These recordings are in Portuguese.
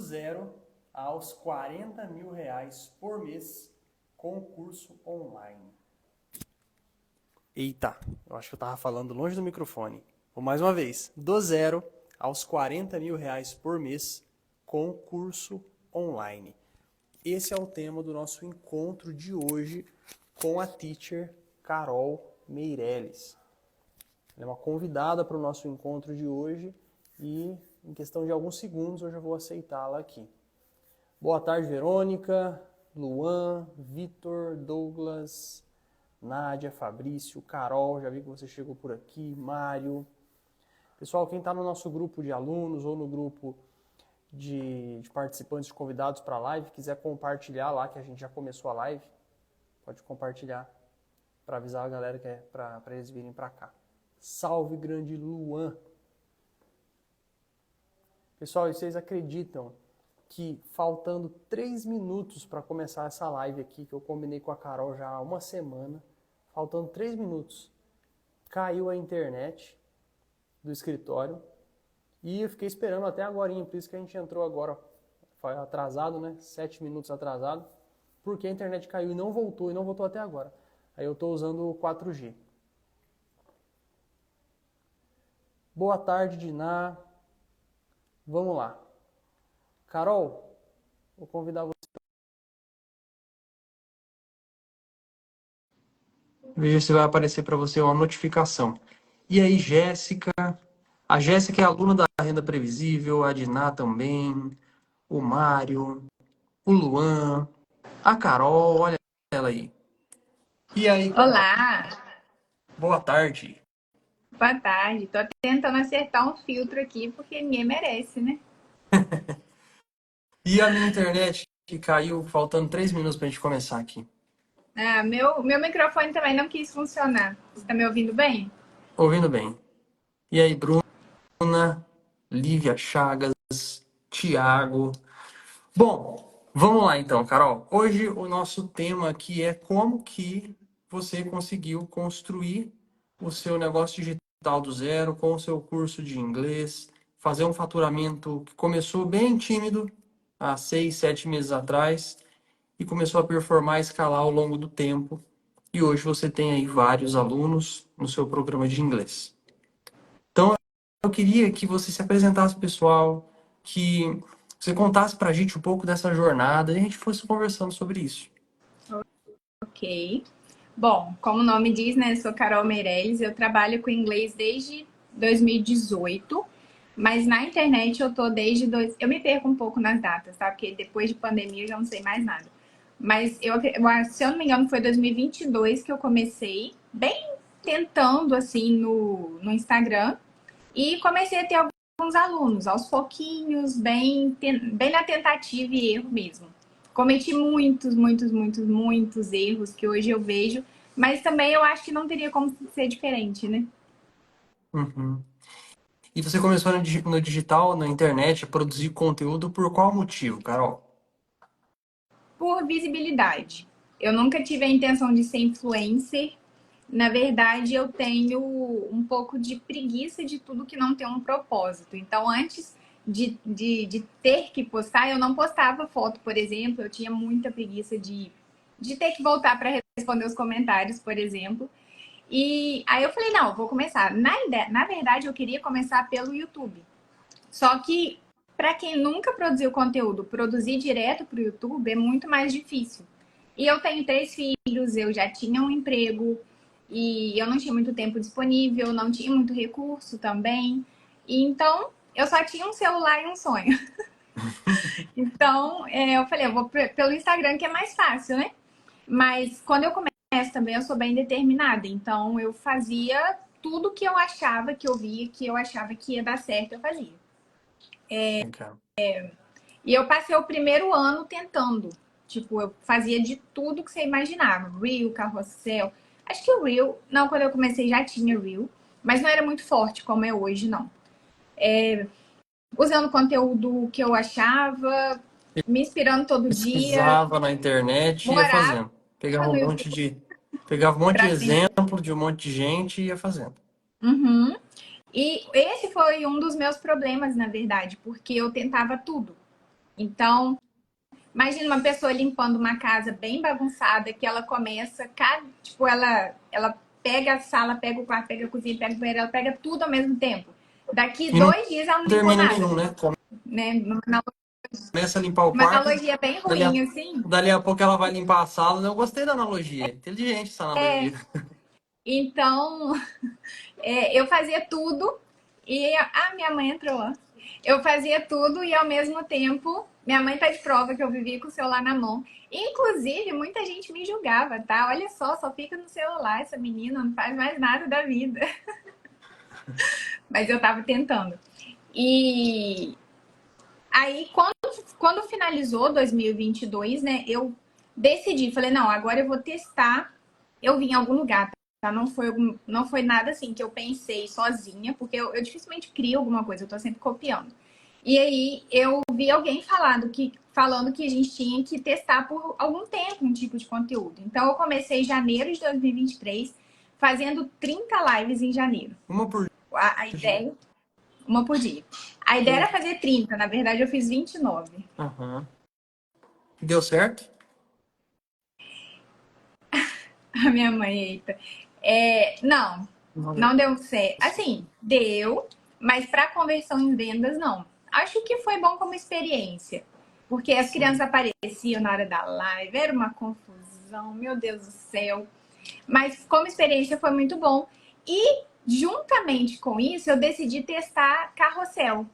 zero aos 40 mil reais por mês com curso online. Eita, eu acho que eu estava falando longe do microfone. Vou mais uma vez. Do zero aos 40 mil reais por mês com curso online. Esse é o tema do nosso encontro de hoje com a teacher Carol Meirelles. Ela é uma convidada para o nosso encontro de hoje e em questão de alguns segundos eu já vou aceitá-la aqui. Boa tarde, Verônica, Luan, Vitor, Douglas, Nádia, Fabrício, Carol, já vi que você chegou por aqui, Mário. Pessoal, quem está no nosso grupo de alunos ou no grupo de participantes, de convidados para a live, quiser compartilhar lá, que a gente já começou a live, pode compartilhar para avisar a galera que é para eles virem para cá. Salve, grande Luan! Pessoal, e vocês acreditam que faltando 3 minutos para começar essa live aqui, que eu combinei com a Carol já há uma semana, faltando 3 minutos, caiu a internet do escritório e eu fiquei esperando até agorinha, por isso que a gente entrou agora, foi atrasado, né? 7 minutos atrasado, porque a internet caiu e não voltou até agora. Aí eu estou usando o 4G. Boa tarde, Diná. Vamos lá. Carol, vou convidar você. Veja se vai aparecer para você uma notificação. E aí, Jéssica? A Jéssica é aluna da Renda Previsível, a Diná também, o Mário, o Luan, a Carol, olha ela aí. E aí, Carol? Olá, Boa tarde. boa tarde. Tô tentando acertar um filtro aqui porque ninguém merece, né? E a minha internet que caiu faltando 3 minutos para a gente começar aqui. Ah, meu microfone também não quis funcionar. Você tá me ouvindo bem? Ouvindo bem. E aí, Bruna, Lívia Chagas, Tiago. Bom, vamos lá então, Carol. Hoje o nosso tema aqui é como que você conseguiu construir o seu negócio digital do zero com o seu curso de inglês, fazer um faturamento que começou bem tímido há 6, 7 meses atrás e começou a performar e escalar ao longo do tempo. E hoje você tem aí vários alunos no seu programa de inglês. Então, eu queria que você se apresentasse, pessoal, que você contasse pra gente um pouco dessa jornada e a gente fosse conversando sobre isso. Ok. Bom, como o nome diz, né? Eu sou Carol Meirelles, eu trabalho com inglês desde 2018, mas na internet eu tô desde... Eu me perco um pouco nas datas, tá? Porque depois de pandemia eu já não sei mais nada. Mas se eu não me engano, foi 2022 que eu comecei, bem tentando, assim, no Instagram. E comecei a ter alguns alunos, aos pouquinhos, bem na tentativa e erro mesmo. Cometi muitos erros que hoje eu vejo, mas também eu acho que não teria como ser diferente, né? Uhum. E você começou no digital, na internet, a produzir conteúdo por qual motivo, Carol? Por visibilidade. Eu nunca tive a intenção de ser influencer. Na verdade, eu tenho um pouco de preguiça de tudo que não tem um propósito. Então, antes de ter que postar, eu não postava foto, por exemplo. Eu tinha muita preguiça de ter que voltar para responder os comentários, por exemplo. E aí eu falei, não, vou começar. Na verdade, eu queria começar pelo YouTube. Só que, para quem nunca produziu conteúdo, produzir direto para o YouTube é muito mais difícil. E eu tenho 3 filhos, eu já tinha um emprego e eu não tinha muito tempo disponível, não tinha muito recurso também. E então, eu só tinha um celular e um sonho. Então, eu falei, eu vou pelo Instagram que é mais fácil, né? Mas quando eu começo também, eu sou bem determinada. Então, eu fazia tudo que eu achava, que eu via, que eu achava que ia dar certo, eu fazia. Okay. E eu passei o primeiro ano tentando. Tipo, eu fazia de tudo que você imaginava. Reel, carrossel. Acho que o Reel... Não, quando eu comecei já tinha Reel. Mas não era muito forte como é hoje, não. Usando conteúdo que eu achava, me inspirando todo dia. Pesquisava na internet e ia Morava fazendo. Pegava no um YouTube monte de, pegava um monte de pra aprender. exemplo de um monte de gente e ia fazendo. Uhum. E esse foi um dos meus problemas, na verdade. Porque eu tentava tudo. Então, imagina uma pessoa limpando uma casa bem bagunçada, que ela começa, tipo, ela pega a sala, pega o quarto, pega a cozinha, pega o banheiro, ela pega tudo ao mesmo tempo. Daqui E não 2 dias ela não limpou termina nada, nenhum, né? né? Começa a limpar o Uma quarto, analogia bem dali a, ruim, assim. dali a pouco ela vai limpar a sala. Eu gostei da analogia. Inteligente essa É, analogia. então, eu fazia tudo e... Ah, minha mãe entrou, ó. Eu fazia tudo e ao mesmo tempo, minha mãe tá de prova que eu vivia com o celular na mão. Inclusive, muita gente me julgava, tá? Olha só fica no celular, essa menina não faz mais nada da vida. Mas eu tava tentando. E aí, quando finalizou 2022, né, eu decidi, falei, não, agora eu vou testar. Eu vim em algum lugar, tá? Não foi nada assim que eu pensei sozinha, porque eu dificilmente crio alguma coisa, eu tô sempre copiando. E aí eu vi alguém falando que a gente tinha que testar por algum tempo um tipo de conteúdo. Então eu comecei em janeiro de 2023, fazendo 30 lives em janeiro. Uma por A dia. ideia, uma por dia. A ideia era fazer 30, na verdade eu fiz 29. Aham. Deu certo? A minha mãe, eita. Não, Não deu. não deu certo. Assim, deu, mas para conversão em vendas, não. Acho que foi bom como experiência, porque as crianças Sim. apareciam na hora da live, era uma confusão, meu Deus do céu. Mas como experiência foi muito bom. E juntamente com isso, eu decidi testar carrossel.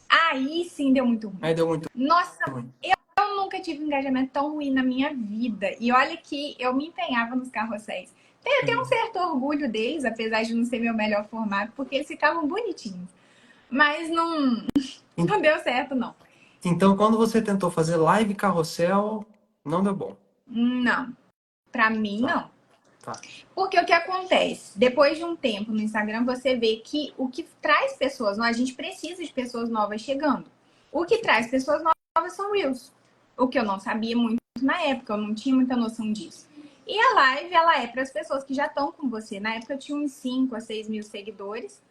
Aí sim deu muito ruim. Aí deu muito Nossa, ruim. eu nunca tive um engajamento tão ruim na minha vida. E olha que eu me empenhava nos carrosséis. Tenho até um Hum. certo orgulho deles, apesar de não ser meu melhor formato, porque eles ficavam bonitinhos. Mas não deu certo, não. Então, quando você tentou fazer live carrossel, não deu bom. Não. Pra mim, Tá, não. tá. Porque o que acontece? Depois de um tempo no Instagram, você vê que o que traz pessoas novas, a gente precisa de pessoas novas chegando. O que traz pessoas novas são Reels. O que eu não sabia muito na época, eu não tinha muita noção disso. E a live, ela é para as pessoas que já estão com você. Na época eu tinha uns 5 a 6 mil seguidores.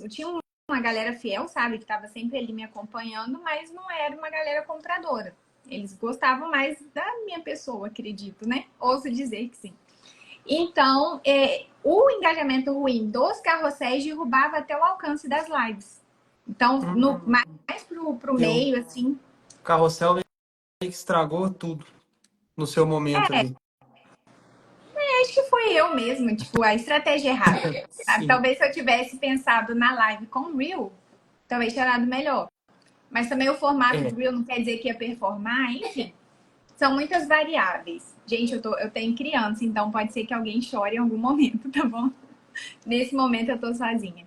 Tinha uma galera fiel, sabe, que estava sempre ali me acompanhando, mas não era uma galera compradora. Eles gostavam mais da minha pessoa, acredito, né? Ouço dizer que sim. Então, o engajamento ruim dos carrosséis derrubava até o alcance das lives. Então, Hum. mais pro E o meio, assim. carrossel meio que estragou tudo no seu momento ali. Acho que foi eu mesma, tipo, a estratégia errada. Sabe? Sim. Talvez se eu tivesse pensado na live com Reel, talvez tinha dado melhor. Mas também o formato É, do Reel não quer dizer que ia performar, enfim. São muitas variáveis. Gente, eu tenho criança, então pode ser que alguém chore em algum momento, tá bom? Nesse momento eu tô sozinha.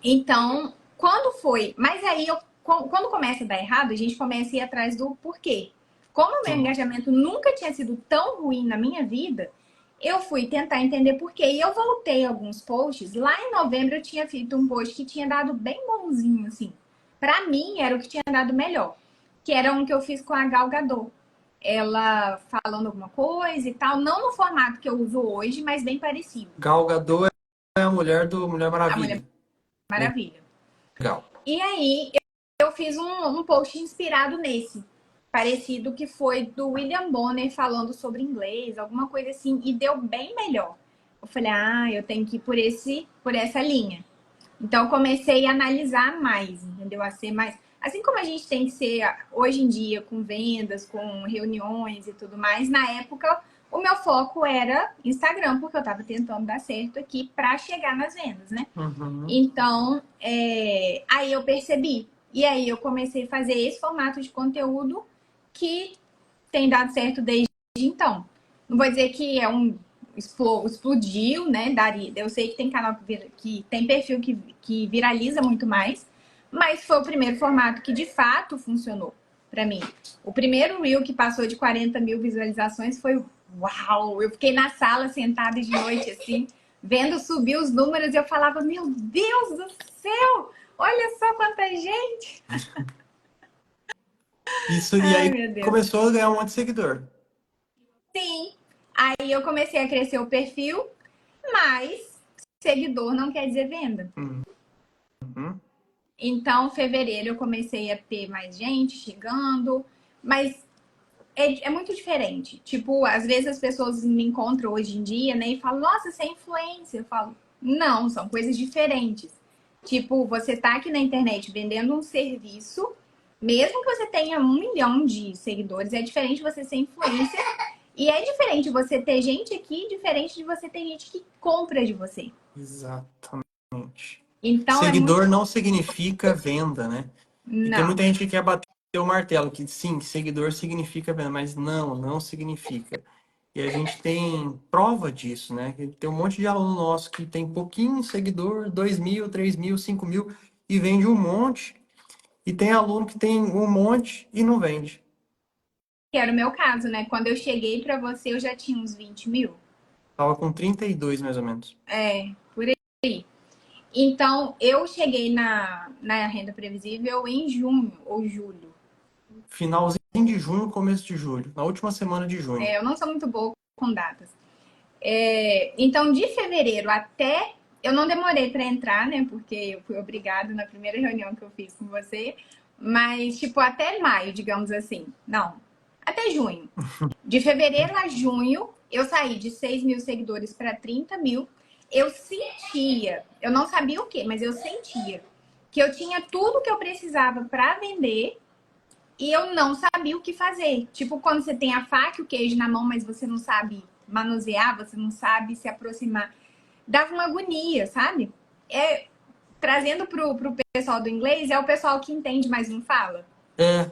Então, quando foi? Mas aí, quando começa a dar errado, a gente começa a ir atrás do porquê. Como o meu sim. engajamento nunca tinha sido tão ruim na minha vida, eu fui tentar entender porquê. E eu voltei alguns posts. Lá em novembro eu tinha feito um post que tinha dado bem bonzinho, assim. Pra mim, era o que tinha dado melhor. Que era um que eu fiz com a Gal Gadot. Ela falando alguma coisa e tal. Não no formato que eu uso hoje, mas bem parecido. Gal Gadot é a mulher do Mulher A Mulher Maravilha. Maravilha. Legal. E aí, eu fiz um post inspirado nesse. Parecido que foi do William Bonner falando sobre inglês, alguma coisa assim, e deu bem melhor. Eu falei, eu tenho que ir por essa linha. Então, eu comecei a analisar mais, entendeu? A ser mais. Assim como a gente tem que ser hoje em dia, com vendas, com reuniões e tudo mais, na época, o meu foco era Instagram, porque eu tava tentando dar certo aqui para chegar nas vendas, né? Uhum. Então, aí eu percebi. E aí eu comecei a fazer esse formato de conteúdo que tem dado certo desde então. Não vou dizer que é explodiu, né? Eu sei que tem canal que tem perfil que viraliza muito mais, mas foi o primeiro formato que de fato funcionou para mim. O primeiro Reel que passou de 40 mil visualizações foi uau! Eu fiquei na sala sentada de noite assim, vendo subir os números e eu falava, meu Deus do céu! Olha só quanta gente! Isso, e Ai, aí meu Deus. começou a ganhar um monte de seguidor. Sim. Aí eu comecei a crescer o perfil, mas seguidor não quer dizer venda. Uhum. Então, fevereiro eu comecei a ter mais gente chegando, mas é muito diferente. Tipo, às vezes as pessoas me encontram hoje em dia, né, e falam, nossa, você é influencer. Eu falo, não, são coisas diferentes. Tipo, você tá aqui na internet vendendo um serviço, mesmo que você tenha 1 milhão de seguidores, é diferente você ser influencer. E é diferente você ter gente aqui, diferente de você ter gente que compra de você. Exatamente. Então é muito. Seguidor não significa venda, né? E tem muita Não. gente que quer bater o martelo, que sim, seguidor significa venda, mas não significa. E a gente tem prova disso, né? Tem um monte de aluno nosso que tem pouquinho seguidor, 2.000, 3.000, 5.000, e vende um monte. E tem aluno que tem um monte e não vende. Que era o meu caso, né? Quando eu cheguei pra você, eu já tinha uns 20 mil. Tava com 32, mais ou menos. É, por aí. Então, eu cheguei na renda previsível em junho ou julho. Finalzinho de junho, começo de julho. Na última semana de junho. Eu não sou muito boa com datas. Então, de fevereiro até. Eu não demorei para entrar, né? Porque eu fui obrigada na primeira reunião que eu fiz com você. Mas, tipo, até maio, digamos assim. Não, até junho. De fevereiro a junho, eu saí de 6 mil seguidores para 30 mil. Eu sentia, eu não sabia o que, mas eu sentia que eu tinha tudo que eu precisava para vender e eu não sabia o que fazer. Tipo, quando você tem a faca e o queijo na mão, mas você não sabe manusear, você não sabe se aproximar. Dava uma agonia, sabe? Trazendo pro pessoal do inglês, é o pessoal que entende, mas não fala. É,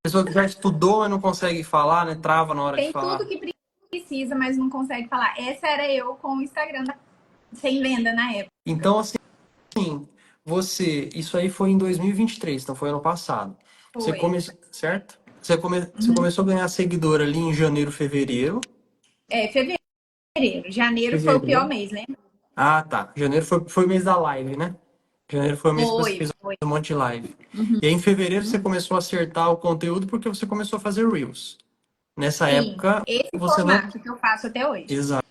pessoa que já estudou e não consegue falar, né? Trava na hora de Tem tudo falar. que precisa, mas não consegue falar. Essa era eu com o Instagram sem venda na época. Então, assim, isso aí foi em 2023, então foi ano passado. Você Foi. começou, certo? Você começou a ganhar seguidor ali em janeiro, fevereiro. Fevereiro. Janeiro foi o pior Fevereiro. mês, né? Ah, tá. Janeiro foi o mês da live, né? Janeiro foi o mês que você fez Foi. um monte de live. E aí, em fevereiro, você começou a acertar o conteúdo porque você começou a fazer Reels. Nessa Sim, época, esse você não. formato que eu faço até hoje. Exato.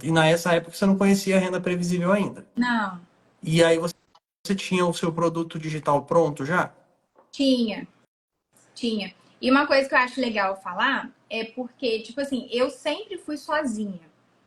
E nessa época, você não conhecia a renda previsível ainda. Não, E aí, você tinha o seu produto digital pronto já? tinha, tinha. E uma coisa que eu acho legal falar é porque, tipo assim, eu sempre fui sozinha.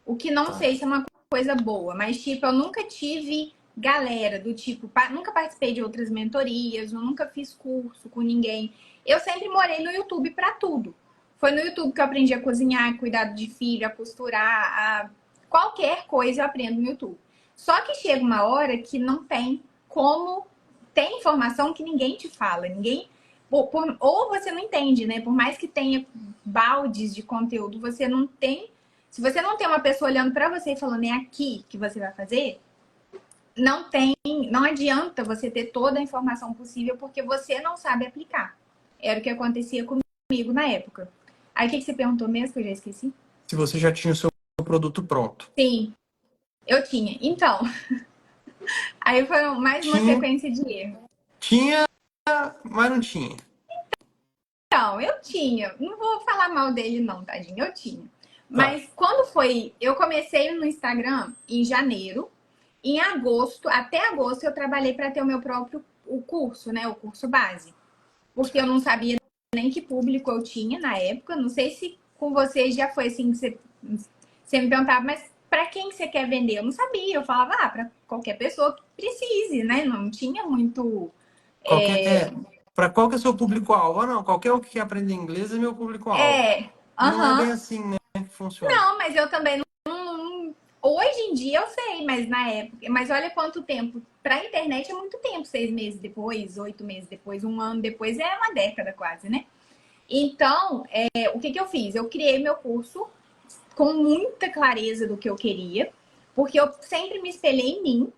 O que não Tá. sei se é uma coisa boa, mas, tipo, eu nunca tive galera do tipo, nunca participei de outras mentorias, eu nunca fiz curso com ninguém. Eu sempre morei no YouTube pra tudo. Foi no YouTube que eu aprendi a cozinhar, cuidar de filho, a costurar, qualquer coisa eu aprendo no YouTube. Só que chega uma hora que não tem como, tem informação que ninguém te fala, ninguém ou você não entende, né? Por mais que tenha baldes de conteúdo, você não tem. Se você não tem uma pessoa olhando para você e falando é aqui que você vai fazer, não tem, não adianta você ter toda a informação possível porque você não sabe aplicar. Era o que acontecia comigo na época. Aí o que você perguntou mesmo que eu já esqueci? Se você já tinha o seu produto pronto. Sim, eu tinha. Então, aí foi mais uma Tinha, sequência de erros. tinha, mas não tinha. Então, eu tinha. Não vou falar mal dele, não, tadinho. Eu tinha. Tá. Mas quando foi. Eu comecei no Instagram em janeiro. Em agosto, até agosto, eu trabalhei para ter o meu próprio o curso, né? O curso base. Porque eu não sabia nem que público eu tinha na época. Não sei se com vocês já foi assim que você me perguntava, mas para quem você quer vender? Eu não sabia. Eu falava, para qualquer pessoa que precise, né? Não tinha muito. Qualquer, para qual que é o seu público-alvo? Ah, não, qualquer um que quer aprender inglês é meu público-alvo. E não é bem Aham. assim, né, que funciona. Não, mas eu também não. Hoje em dia eu sei, mas na época. Mas olha quanto tempo. Pra internet é muito tempo. 6 meses depois, 8 meses depois, 1 ano depois, é uma década quase, né? Então, o que eu fiz? Eu criei meu curso com muita clareza do que eu queria, porque eu sempre me espelhei em mim.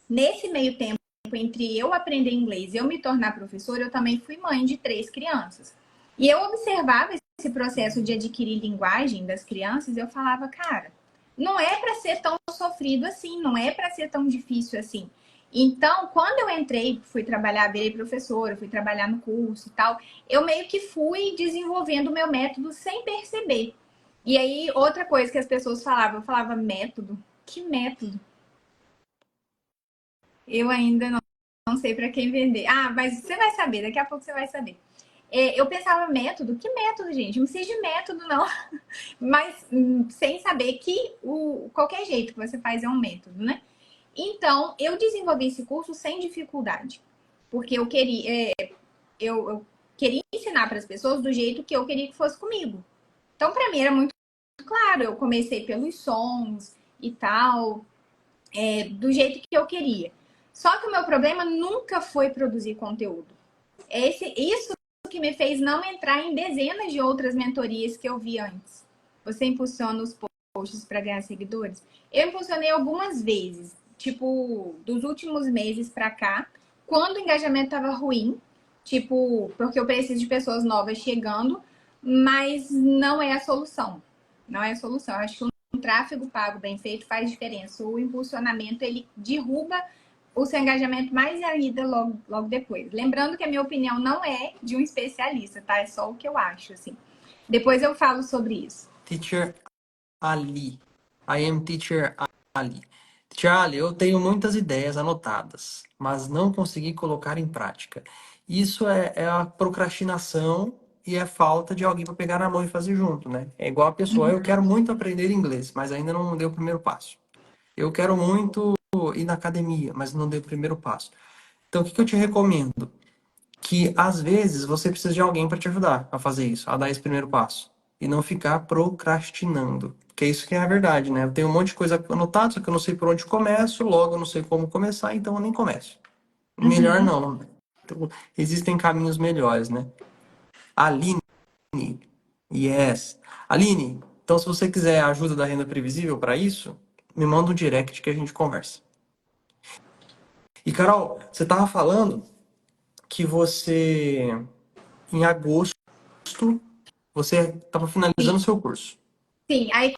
Nesse meio tempo, entre eu aprender inglês e eu me tornar professora, eu também fui mãe de 3 crianças. E eu observava esse processo de adquirir linguagem das crianças e eu falava, cara, não é para ser tão sofrido assim, não é para ser tão difícil assim. Então, quando eu entrei, fui trabalhar, virei professora, fui trabalhar no curso e tal, eu meio que fui desenvolvendo o meu método sem perceber. E aí, outra coisa que as pessoas falavam, eu falava método? Que método? Eu ainda não sei para quem vender. Ah, mas você vai saber, daqui a pouco você vai saber. Eu pensava método, que método, gente? Não precisa de método, não. Mas sem saber que qualquer jeito que você faz é um método, né? Então, eu desenvolvi esse curso sem dificuldade. Porque eu queria ensinar para as pessoas do jeito que eu queria que fosse comigo. Então, para mim era muito claro. Eu comecei pelos sons e tal, do jeito que eu queria. Só que o meu problema nunca foi produzir conteúdo. Isso que me fez não entrar em dezenas de outras mentorias que eu vi antes. Você impulsiona os posts para ganhar seguidores? Eu impulsionei algumas vezes, tipo, dos últimos meses para cá, quando o engajamento estava ruim, tipo, porque eu preciso de pessoas novas chegando, mas não é a solução. Não é a solução. Eu acho que um tráfego pago bem feito faz diferença. O impulsionamento, ele derruba o seu engajamento mais ainda logo depois. Lembrando que a minha opinião não é de um especialista, tá? É só o que eu acho, assim. Depois eu falo sobre isso. Teacher Ali. I am Teacher Ali. Teacher Ali, eu tenho muitas ideias anotadas, mas não consegui colocar em prática. Isso é a procrastinação e é falta de alguém para pegar na mão e fazer junto, né? É igual a pessoa, eu quero muito aprender inglês, mas ainda não dei o primeiro passo. Eu quero muito ir na academia, mas não dei o primeiro passo. Então, o que eu te recomendo? Que às vezes você precisa de alguém para te ajudar a fazer isso, a dar esse primeiro passo. E não ficar procrastinando. Que é isso que é a verdade, né? Eu tenho um monte de coisa anotada, só que eu não sei por onde começo, logo eu não sei como começar, então eu nem começo. Melhor não. Então, existem caminhos melhores, né? Aline, yes. Aline, então se você quiser a ajuda da renda previsível para isso, me manda um direct que a gente conversa. E Carol, você tava falando que você, em agosto, você estava finalizando o seu curso. Sim, aí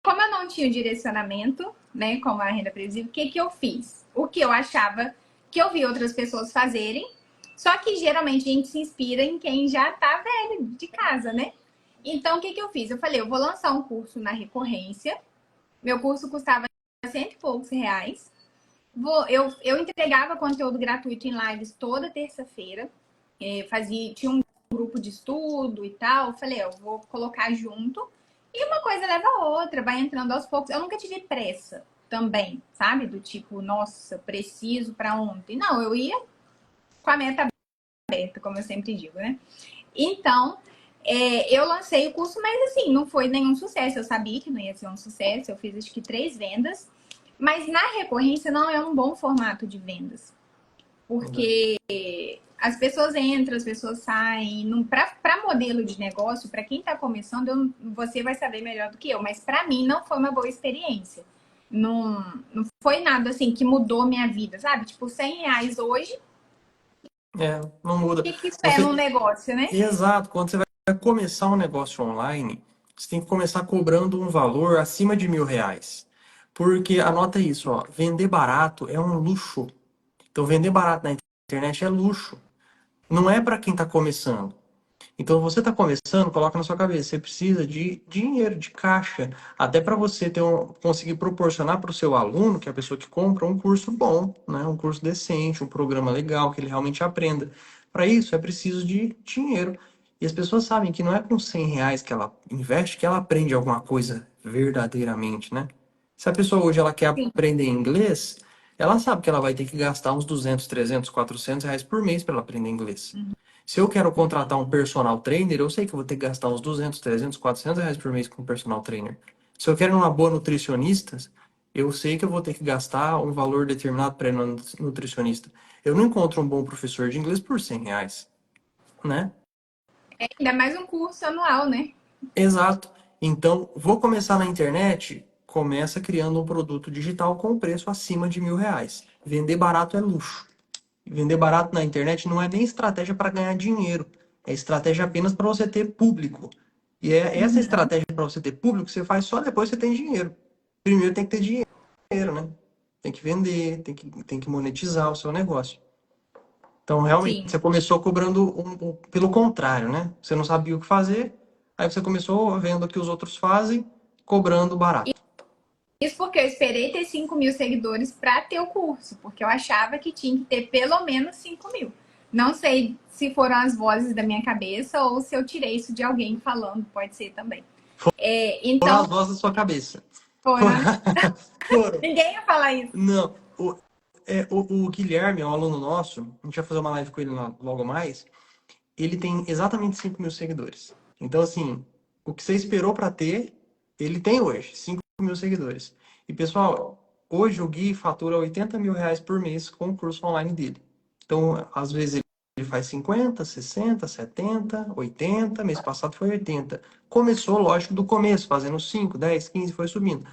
como eu não tinha o direcionamento, né, como a renda previsível, o que eu fiz? O que eu achava que eu vi outras pessoas fazerem, só que geralmente a gente se inspira em quem já tá velho de casa, né? Então, o que eu fiz? Eu falei, eu vou lançar um curso na recorrência. Meu curso custava cento e poucos reais. Eu entregava conteúdo gratuito em lives toda terça-feira. Tinha um grupo de estudo e tal. Falei, eu vou colocar junto. E uma coisa leva a outra, vai entrando aos poucos. Eu nunca tive pressa também, sabe? Do tipo, nossa, preciso para ontem. Não, eu ia com a meta aberta, como eu sempre digo, né? Então, eu lancei o curso, mas assim, não foi nenhum sucesso. Eu sabia que não ia ser um sucesso. Eu fiz acho que 3 vendas. Mas na recorrência não é um bom formato de vendas. Porque as pessoas entram, as pessoas saem. Para modelo de negócio, para quem está começando, você vai saber melhor do que eu. Mas para mim não foi uma boa experiência. Não foi nada assim que mudou minha vida, sabe? Tipo, 100 reais hoje. Não muda. O que isso é num negócio, né? Exato. Quando você vai começar um negócio online, você tem que começar cobrando um valor acima de R$ 1.000. Porque, anota isso, ó, vender barato é um luxo. Então, vender barato na internet é luxo. Não é para quem está começando. Então, você está começando, coloca na sua cabeça, você precisa de dinheiro, de caixa, até para você conseguir proporcionar para o seu aluno, que é a pessoa que compra, um curso bom, né? Um curso decente, um programa legal, que ele realmente aprenda. Para isso, é preciso de dinheiro. E as pessoas sabem que não é com R$ 100 que ela investe que ela aprende alguma coisa verdadeiramente, né? Se a pessoa hoje ela quer Sim. aprender inglês, ela sabe que ela vai ter que gastar uns 200, 300, R$ 400 por mês para ela aprender inglês. Se eu quero contratar um personal trainer, eu sei que eu vou ter que gastar uns 200, 300, R$ 400 por mês com um personal trainer. Se eu quero uma boa nutricionista, eu sei que eu vou ter que gastar um valor determinado para ir no nutricionista. Eu não encontro um bom professor de inglês por R$ 100, né? Ainda mais um curso anual, né? Exato. Então, vou começar na internet, começa criando um produto digital com preço acima de R$ 1.000. Vender barato é luxo. Vender barato na internet não é nem estratégia para ganhar dinheiro. É estratégia apenas para você ter público. E é essa estratégia para você ter público que você faz só depois que você tem dinheiro. Primeiro tem que ter dinheiro, né? Tem que vender, tem que monetizar o seu negócio. Então, realmente, Sim. você começou cobrando pelo contrário, né? Você não sabia o que fazer, aí você começou vendo o que os outros fazem, cobrando barato. isso porque eu esperei ter 5 mil seguidores para ter o curso, porque eu achava que tinha que ter pelo menos 5 mil. Não sei se foram as vozes da minha cabeça ou se eu tirei isso de alguém falando, pode ser também. Foram Então, as vozes da sua cabeça. foram. Foram. Ninguém ia falar isso. Não, o Guilherme é um aluno nosso, a gente vai fazer uma live com ele logo mais. Ele tem exatamente 5 mil seguidores. Então, assim, o que você esperou para ter, ele tem hoje, 5 mil seguidores. E, pessoal, hoje o Gui fatura 80 mil reais por mês com o curso online dele. Então, às vezes ele faz 50, 60, 70, 80, mês passado foi 80. Começou, lógico, do começo, fazendo 5, 10, 15, foi subindo.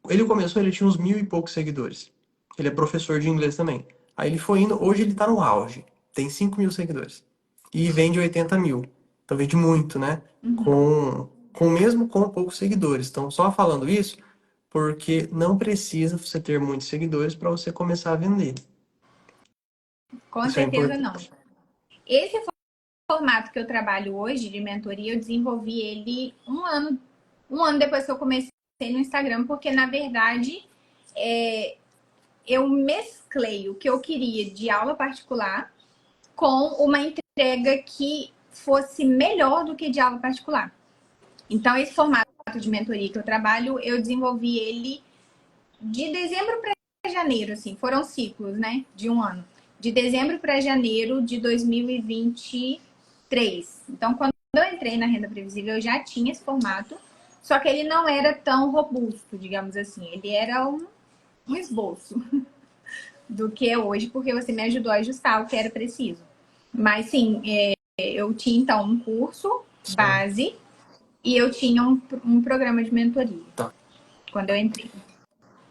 Ele começou, ele tinha uns 1.000 e poucos seguidores. Ele é professor de inglês também. Aí ele foi indo, hoje ele tá no auge, tem 5 mil seguidores e vende 80 mil. Então vende muito, né? Mesmo com poucos seguidores. Então, só falando isso, porque não precisa você ter muitos seguidores para você começar a vender. Com Isso é certeza não. importante. Esse formato que eu trabalho hoje de mentoria, eu desenvolvi ele um ano depois que eu comecei no Instagram, porque na verdade eu mesclei o que eu queria de aula particular com uma entrega que fosse melhor do que de aula particular. Então, esse formato de mentoria que eu trabalho, eu desenvolvi ele de dezembro para janeiro, assim, foram ciclos, né, de um ano. De dezembro para janeiro de 2023. Então, quando eu entrei na Renda Previsível, eu já tinha esse formato, só que ele não era tão robusto, digamos assim. Ele era um esboço do que é hoje, porque você me ajudou a ajustar o que era preciso. Mas sim, eu tinha então um curso Sim. base e eu tinha um programa de mentoria Tá. quando eu entrei.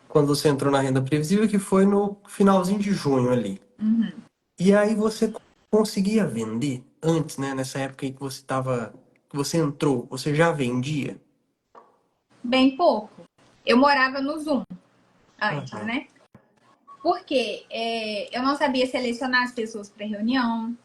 Quando você entrou na renda previsível, que foi no finalzinho de junho ali. E aí você conseguia vender antes, né? Nessa época aí que você entrou, você já vendia? Bem pouco. Eu morava no Zoom antes, Aham. né? Porque eu não sabia selecionar as pessoas para reunião.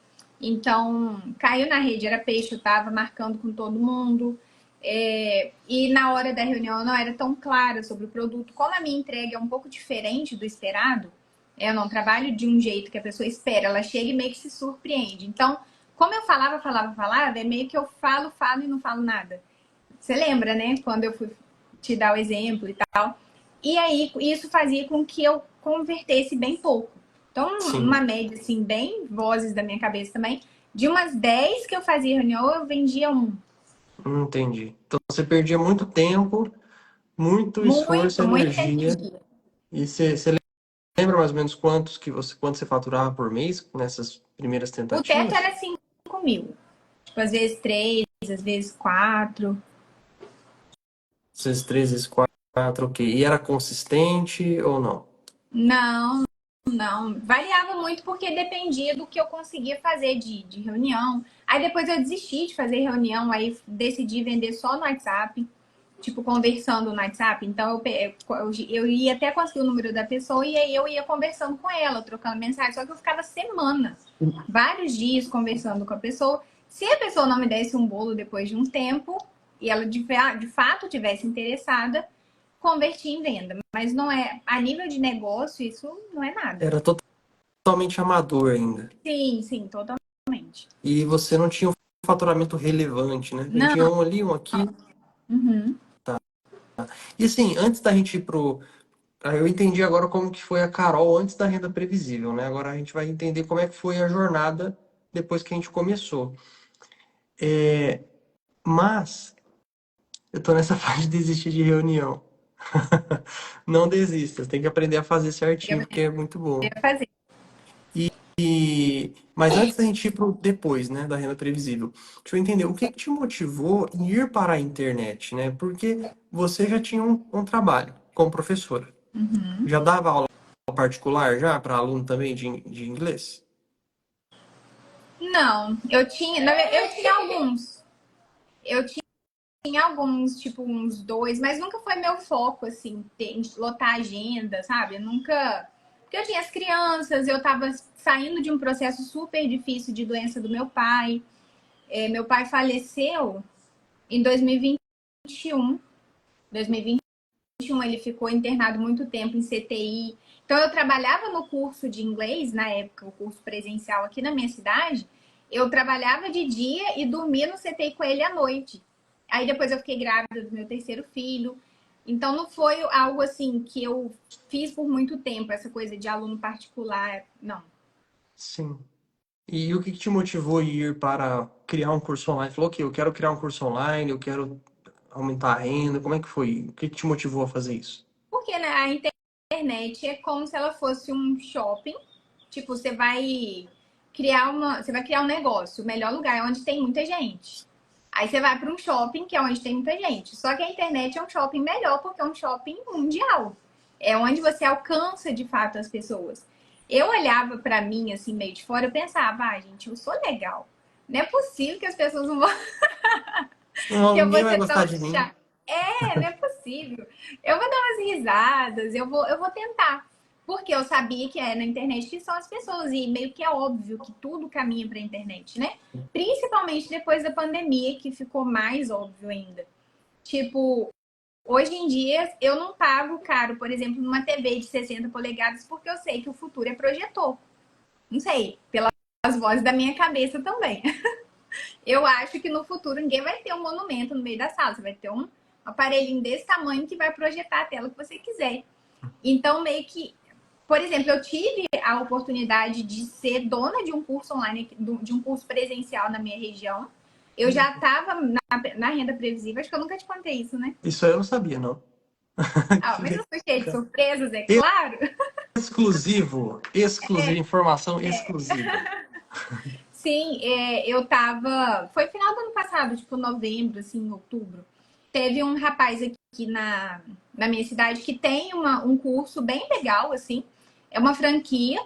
Então, caiu na rede, era peixe, eu tava marcando com todo mundo. E na hora da reunião eu não era tão clara sobre o produto. Como a minha entrega é um pouco diferente do esperado, eu não trabalho de um jeito que a pessoa espera, ela chega e meio que se surpreende. Então, como eu falava, é meio que eu falo e não falo nada. Você lembra, né? Quando eu fui te dar o exemplo e tal. E aí, isso fazia com que eu convertesse bem pouco. Então, uma Sim, média, assim, bem vozes da minha cabeça também. De umas 10 que eu fazia reunião, eu vendia um. entendi. Então você perdia muito tempo, muito esforço, Muita energia. energia. E você lembra mais ou menos quanto você faturava por mês nessas primeiras O teto tentativas? era 5 mil. Tipo, às vezes 3, às vezes 4. Esses 3, esses 4, ok. E era consistente ou não? Não, não. Variava muito porque dependia do que eu conseguia fazer de reunião. Aí depois eu desisti de fazer reunião, aí decidi vender só no WhatsApp, tipo, conversando no WhatsApp. Então eu ia até conseguir o número da pessoa e aí eu ia conversando com ela, trocando mensagem. Só que eu ficava semanas, vários dias conversando com a pessoa. Se a pessoa não me desse um bolo depois de um tempo e ela de fato tivesse interessada, converti em venda, mas não é a nível de negócio, isso não é nada. Era totalmente amador ainda. Sim, sim, totalmente. E você não tinha um faturamento relevante, né? Não. Vendia um ali, um aqui. Uhum. E assim, antes da gente ir pro. Eu entendi agora como que foi a Carol antes da renda previsível, né? Agora a gente vai entender como é que foi a jornada depois que a gente começou. Mas eu tô nessa fase de desistir de reunião. Não desista, você tem que aprender a fazer Eu certinho, porque é muito bom. ia fazer. Mas antes da gente ir pro depois, né, da renda previsível, deixa eu entender, o que que te motivou em ir para a internet, né? Porque você já tinha um trabalho como professora. Uhum. Já dava aula particular já para aluno também de inglês? Não, eu tinha alguns. Eu tinha alguns, tipo uns dois, mas nunca foi meu foco, assim, lotar agenda, sabe? Eu nunca. Porque eu tinha as crianças, eu tava saindo de um processo super difícil de doença do meu pai. Meu pai faleceu em 2021. 2020. ele ficou internado muito tempo em CTI. Então, eu trabalhava no curso de inglês, na época, o curso presencial aqui na minha cidade. Eu trabalhava de dia e dormia no CTI com ele à noite. Aí depois eu fiquei grávida do meu terceiro filho. Então, não foi algo assim que eu fiz por muito tempo, essa coisa de aluno particular, não. Sim. E o que que te motivou a ir para criar um curso online? Falou que eu quero criar um curso online, eu quero aumentar a renda. Como é que foi? O que que te motivou a fazer isso? Porque né, a internet é como se ela fosse um shopping. Tipo, você vai criar um negócio. O melhor lugar é onde tem muita gente. Aí você vai para um shopping que é onde tem muita gente. Só que a internet é um shopping melhor porque é um shopping mundial. É onde você alcança de fato as pessoas. Eu olhava para mim assim meio de fora, eu pensava, ah, gente, eu sou legal. Não é possível que as pessoas não vão Não, que eu ninguém vou vai ser gostar tão de mim. chata. É, não é possível. Eu vou dar umas risadas, eu vou tentar. Porque eu sabia que é na internet que são as pessoas. E meio que é óbvio que tudo caminha para a internet, né? Principalmente depois da pandemia, que ficou mais óbvio ainda. Tipo, hoje em dia eu não pago caro, por exemplo, numa TV de 60 polegadas, porque eu sei que o futuro é projetor. Não sei, pelas vozes da minha cabeça também. Eu acho que no futuro ninguém vai ter um monumento no meio da sala. Você vai ter um aparelhinho desse tamanho que vai projetar a tela que você quiser. Então, meio que, por exemplo, eu tive a oportunidade de ser dona de um curso online, de um curso presencial na minha região. Eu já estava na renda previsível, acho que eu nunca te contei isso, né? Isso aí eu não sabia, não. Ah, Que mas eu sou cheia de legal. surpresas, é claro. Exclusivo, exclusivo, informação exclusiva. Sim, eu tava. Foi final do ano passado, tipo novembro, assim, outubro. Teve um rapaz aqui na minha cidade que tem um curso bem legal, assim. É uma franquia.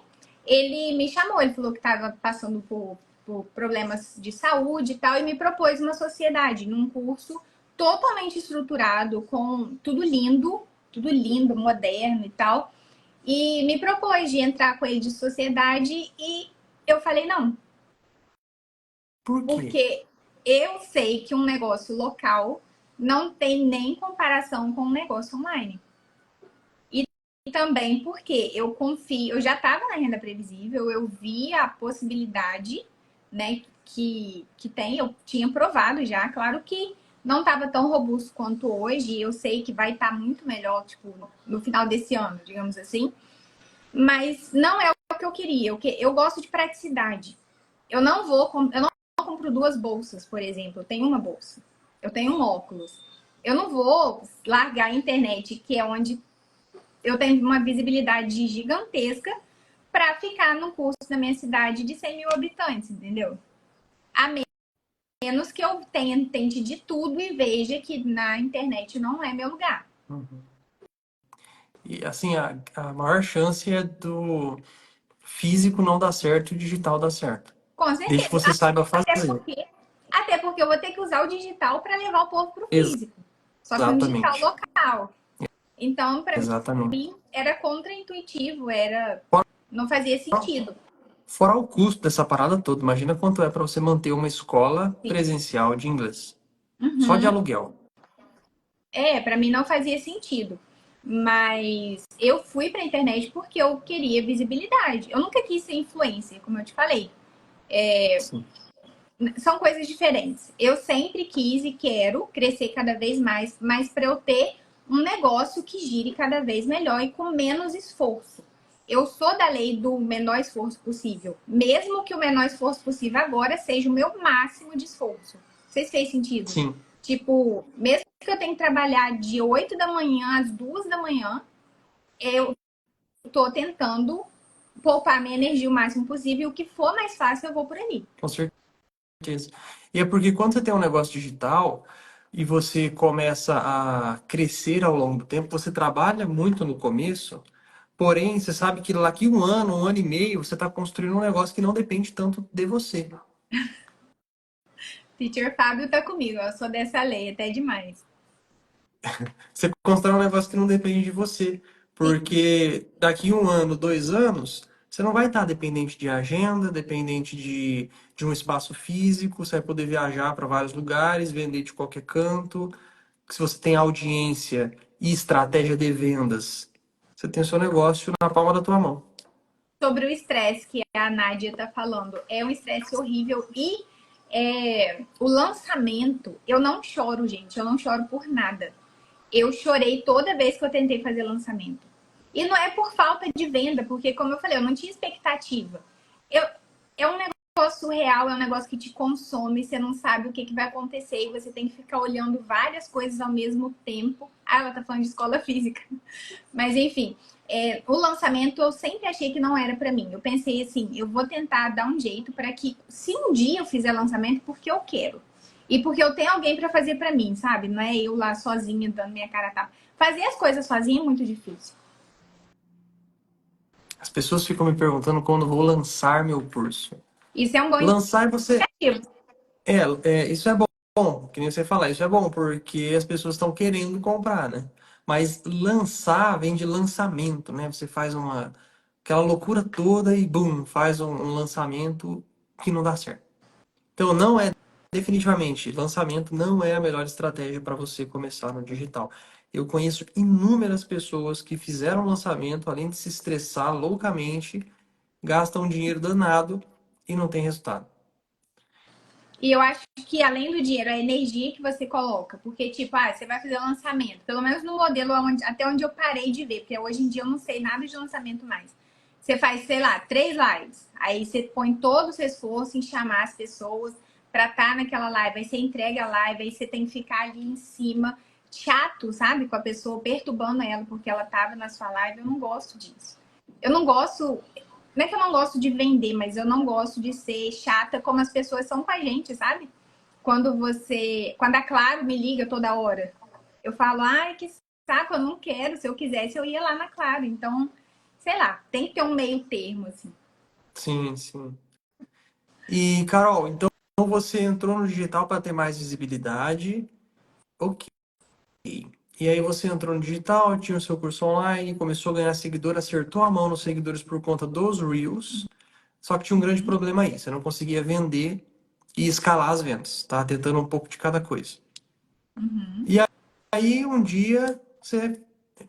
Ele me chamou, ele falou que estava passando por problemas de saúde e tal, e me propôs uma sociedade num curso totalmente estruturado, com tudo lindo, moderno e tal. E me propôs de entrar com ele de sociedade e eu falei, não, Por quê? porque eu sei que um negócio local não tem nem comparação com um negócio online. E também porque eu confio, eu já estava na renda previsível, eu vi a possibilidade, né, que tem, eu tinha provado já, claro que não estava tão robusto quanto hoje, eu sei que vai estar muito melhor, tipo, no final desse ano, digamos assim, mas não é o que eu queria, eu gosto de praticidade. Eu não compro duas bolsas, por exemplo. Eu tenho uma bolsa. Eu tenho um óculos. Eu não vou largar a internet, que é onde eu tenho uma visibilidade gigantesca, para ficar num curso na minha cidade de 100 mil habitantes, entendeu? A menos que eu tente de tudo e veja que na internet não é meu lugar. Uhum. E assim, a maior chance é do físico não dar certo e o digital dar certo. Com Desde que certeza. você saiba Até fazer. porque, até porque eu vou ter que usar o digital para levar o povo para o Ex- físico. Só que um digital Exatamente. local. Então, para Exatamente. mim, era contraintuitivo, Fora, não fazia sentido. fora o custo dessa parada toda, imagina quanto é para você manter uma escola presencial de inglês. Só de Uhum. aluguel. Para mim não fazia sentido. Mas eu fui para a internet porque eu queria visibilidade. Eu nunca quis ser influencer, como eu te falei. Sim. São coisas diferentes. Eu sempre quis e quero crescer cada vez mais, mas para eu ter um negócio que gire cada vez melhor e com menos esforço. Eu sou da lei do menor esforço possível, mesmo que o menor esforço possível agora seja o meu máximo de esforço. Não sei se fez sentido. Sim. Tipo, mesmo que eu tenha que trabalhar de 8 da manhã às 2 da manhã, eu tô tentando poupar minha energia o máximo possível. O que for mais fácil, eu vou por ali. Com certeza. E é porque quando você tem um negócio digital e você começa a crescer ao longo do tempo, você trabalha muito no começo, porém, você sabe que daqui um ano e meio, você está construindo um negócio que não depende tanto de você. Teacher Fábio tá comigo, eu sou dessa lei, até demais. Você constrói um negócio que não depende de você. Porque daqui um ano, 2 anos, você não vai estar dependente de agenda, dependente de um espaço físico, você vai poder viajar para vários lugares, vender de qualquer canto. Se você tem audiência e estratégia de vendas, você tem o seu negócio na palma da tua mão. Sobre o estresse que a Nádia tá falando, é um estresse horrível e o lançamento, eu não choro, gente, eu não choro por nada. Eu chorei toda vez que eu tentei fazer lançamento. E não é por falta de venda, porque, como eu falei, eu não tinha expectativa. É um negócio surreal, é um negócio que te consome, você não sabe o que vai acontecer e você tem que ficar olhando várias coisas ao mesmo tempo. Ah, ela tá falando de escola física. Mas, enfim, o lançamento eu sempre achei que não era para mim. Eu pensei assim, eu vou tentar dar um jeito para que, se um dia eu fizer lançamento, porque eu quero. E porque eu tenho alguém para fazer para mim, sabe? Não é eu lá sozinha dando minha cara a tapa. Fazer as coisas sozinha é muito difícil. As pessoas ficam me perguntando quando vou lançar meu curso. Isso é um bom Lançar você. indicativo. Isso é bom, que nem você falar, isso é bom, porque as pessoas estão querendo comprar, né? Mas lançar vem de lançamento, né? Você faz aquela loucura toda e, bum, faz um lançamento que não dá certo. Então, definitivamente, lançamento não é a melhor estratégia para você começar no digital. Eu conheço inúmeras pessoas que fizeram lançamento, além de se estressar loucamente, gastam dinheiro danado e não tem resultado. E eu acho que além do dinheiro, a energia que você coloca. Porque, tipo, você vai fazer lançamento. Pelo menos no modelo até onde eu parei de ver. Porque hoje em dia eu não sei nada de lançamento mais. Você faz, sei lá, 3 lives. Aí você põe todo o seu esforço em chamar as pessoas pra estar naquela live. Aí você entrega a live. Aí você tem que ficar ali em cima, chato, sabe? Com a pessoa, perturbando ela porque ela tava na sua live. Eu não gosto disso. Eu não gosto. Não é que eu não gosto de vender, mas eu não gosto de ser chata como as pessoas são com a gente, sabe? Quando a Claro me liga toda hora, eu falo, ai, que saco, eu não quero. Se eu quisesse, eu ia lá na Claro. Então, sei lá, tem que ter um meio termo, assim. Sim, sim. E, Carol, então você entrou no digital para ter mais visibilidade. Ok. E aí você entrou no digital, tinha o seu curso online, começou a ganhar seguidor, acertou a mão nos seguidores por conta dos Reels. Só que tinha um grande problema aí, você não conseguia vender e escalar as vendas, tá? Tentando um pouco de cada coisa. E aí um dia você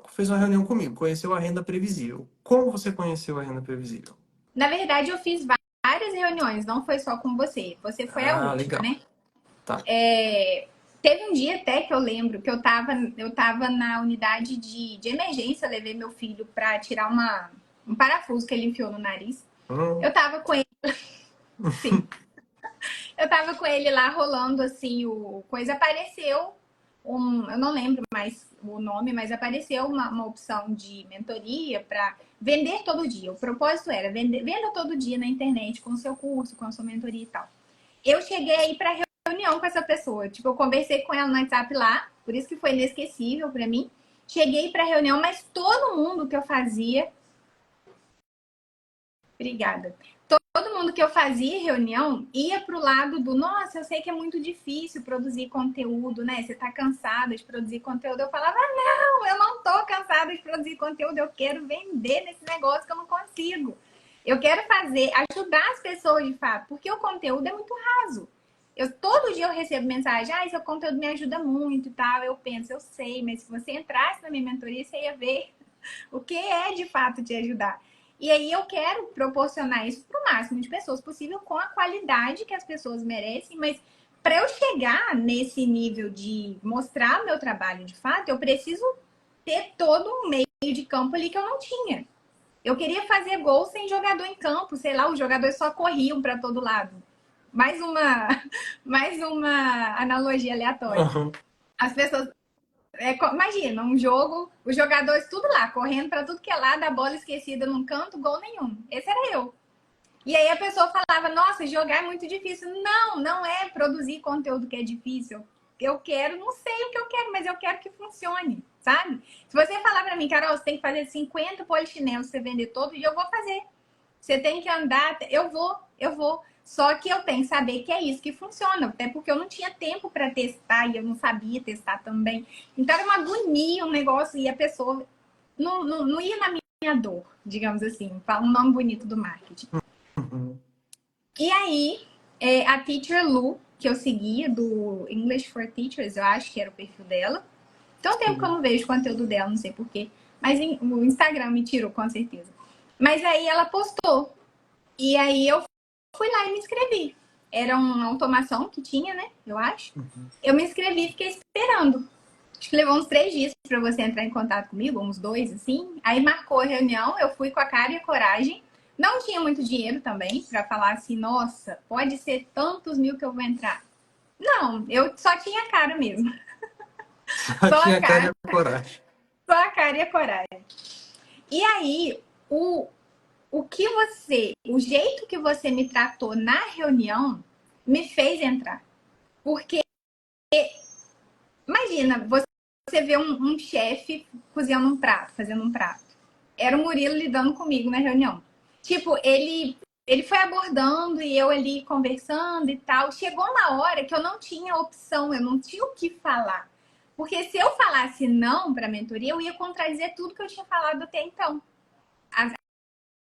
fez uma reunião comigo, conheceu a renda previsível. Como você conheceu a renda previsível? Na verdade, eu fiz várias reuniões, não foi só com você. Você foi a Ah, última, legal. né? Tá. Teve um dia até que eu lembro que eu tava na unidade de emergência, levei meu filho pra tirar um parafuso que ele enfiou no nariz. Hum. Eu tava com ele, sim. Eu tava com ele lá rolando assim, o coisa apareceu eu não lembro mais o nome, mas apareceu uma opção de mentoria para vender todo dia. O propósito era venda todo dia na internet com o seu curso, com a sua mentoria e tal. Eu cheguei aí para reunião com essa pessoa. Tipo, eu conversei com ela no WhatsApp lá, por isso que foi inesquecível para mim. Cheguei para reunião, mas todo mundo que eu fazia. Obrigada. Todo mundo que eu fazia reunião ia pro lado do, nossa, eu sei que é muito difícil produzir conteúdo, né? Você tá cansada de produzir conteúdo. Eu falava, não, eu não tô cansada de produzir conteúdo, eu quero vender nesse negócio que eu não consigo. Eu quero ajudar as pessoas de fato, porque o conteúdo é muito raso. Todo dia eu recebo mensagem, seu conteúdo me ajuda muito e tal. Eu penso, eu sei, mas se você entrasse na minha mentoria, você ia ver o que é de fato te ajudar. E aí eu quero proporcionar isso para o máximo de pessoas possível com a qualidade que as pessoas merecem, mas para eu chegar nesse nível de mostrar meu trabalho de fato, eu preciso ter todo um meio de campo ali que eu não tinha. Eu queria fazer gol sem jogador em campo, sei lá, os jogadores só corriam para todo lado. Mais uma, mais uma analogia aleatória. Uhum. As pessoas imagina, um jogo, os jogadores tudo lá, correndo para tudo que é lado, a bola esquecida num canto, gol nenhum. Esse era eu. E aí a pessoa falava, nossa, jogar é muito difícil. Não, não é produzir conteúdo que é difícil. Eu quero, não sei o que eu quero, mas eu quero que funcione, sabe? Se você falar para mim, Carol, você tem que fazer 50 polichinelos, você vender todo dia, eu vou fazer. Você tem que andar, eu vou. Só que eu tenho que saber que é isso que funciona, até porque eu não tinha tempo para testar e eu não sabia testar também. Então era uma agonia, um negócio, e a pessoa não ia na minha dor, digamos assim, fala um nome bonito do marketing. Uhum. E aí, a Teacher Lu, que eu seguia, do English for Teachers, eu acho que era o perfil dela, Tem um tempo que eu não vejo o conteúdo dela, não sei porquê. Mas o Instagram me tirou, com certeza. Mas aí ela postou. E aí eu fui lá e me inscrevi. Era uma automação que tinha, né? Eu acho. Eu me inscrevi e fiquei esperando. Acho que levou uns 3 dias para você entrar em contato comigo, uns 2, assim. Aí marcou a reunião, eu fui com a cara e a coragem. Não tinha muito dinheiro também para falar assim, nossa, pode ser tantos mil que eu vou entrar. Não, eu só tinha a cara mesmo. Só Só a tinha cara cara, e coragem. só a cara e a coragem. E aí, o jeito que você me tratou na reunião me fez entrar. Porque, imagina, você vê um chefe cozinhando um prato, fazendo um prato. Era o Murilo lidando comigo na reunião. Tipo, ele foi abordando e eu ali conversando e tal. Chegou uma hora que eu não tinha opção, eu não tinha o que falar. Porque se eu falasse não para a mentoria, eu ia contradizer tudo que eu tinha falado até então.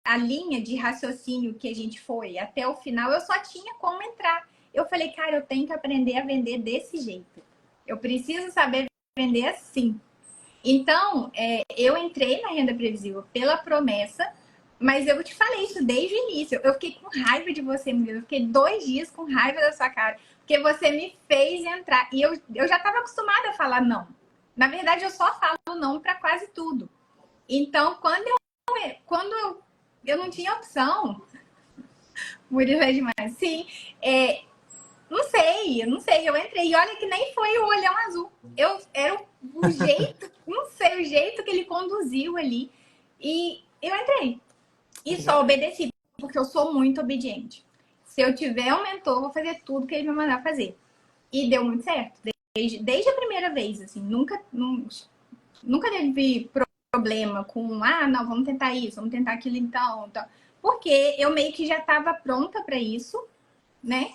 A linha de raciocínio que a gente foi até o final, eu só tinha como entrar. Eu falei, cara, eu tenho que aprender a vender desse jeito. Eu preciso saber vender assim. Então, eu entrei na renda previsível pela promessa, mas eu te falei isso desde o início. Eu fiquei com raiva de você, Murilo. Eu fiquei 2 dias com raiva da sua cara, porque você me fez entrar. E eu já estava acostumada a falar não. Na verdade, eu só falo não para quase tudo. Então, quando eu não tinha opção, Murilo é demais. Sim, não sei, eu entrei. E olha que nem foi o olhão azul. Era o jeito, não sei, o jeito que ele conduziu ali. E eu entrei. E só obedeci, porque eu sou muito obediente. Se eu tiver um mentor, eu vou fazer tudo que ele me mandar fazer. E deu muito certo. Desde a primeira vez, assim, nunca teve problema com, não, vamos tentar isso, vamos tentar aquilo então. Porque eu meio que já estava pronta para isso, né?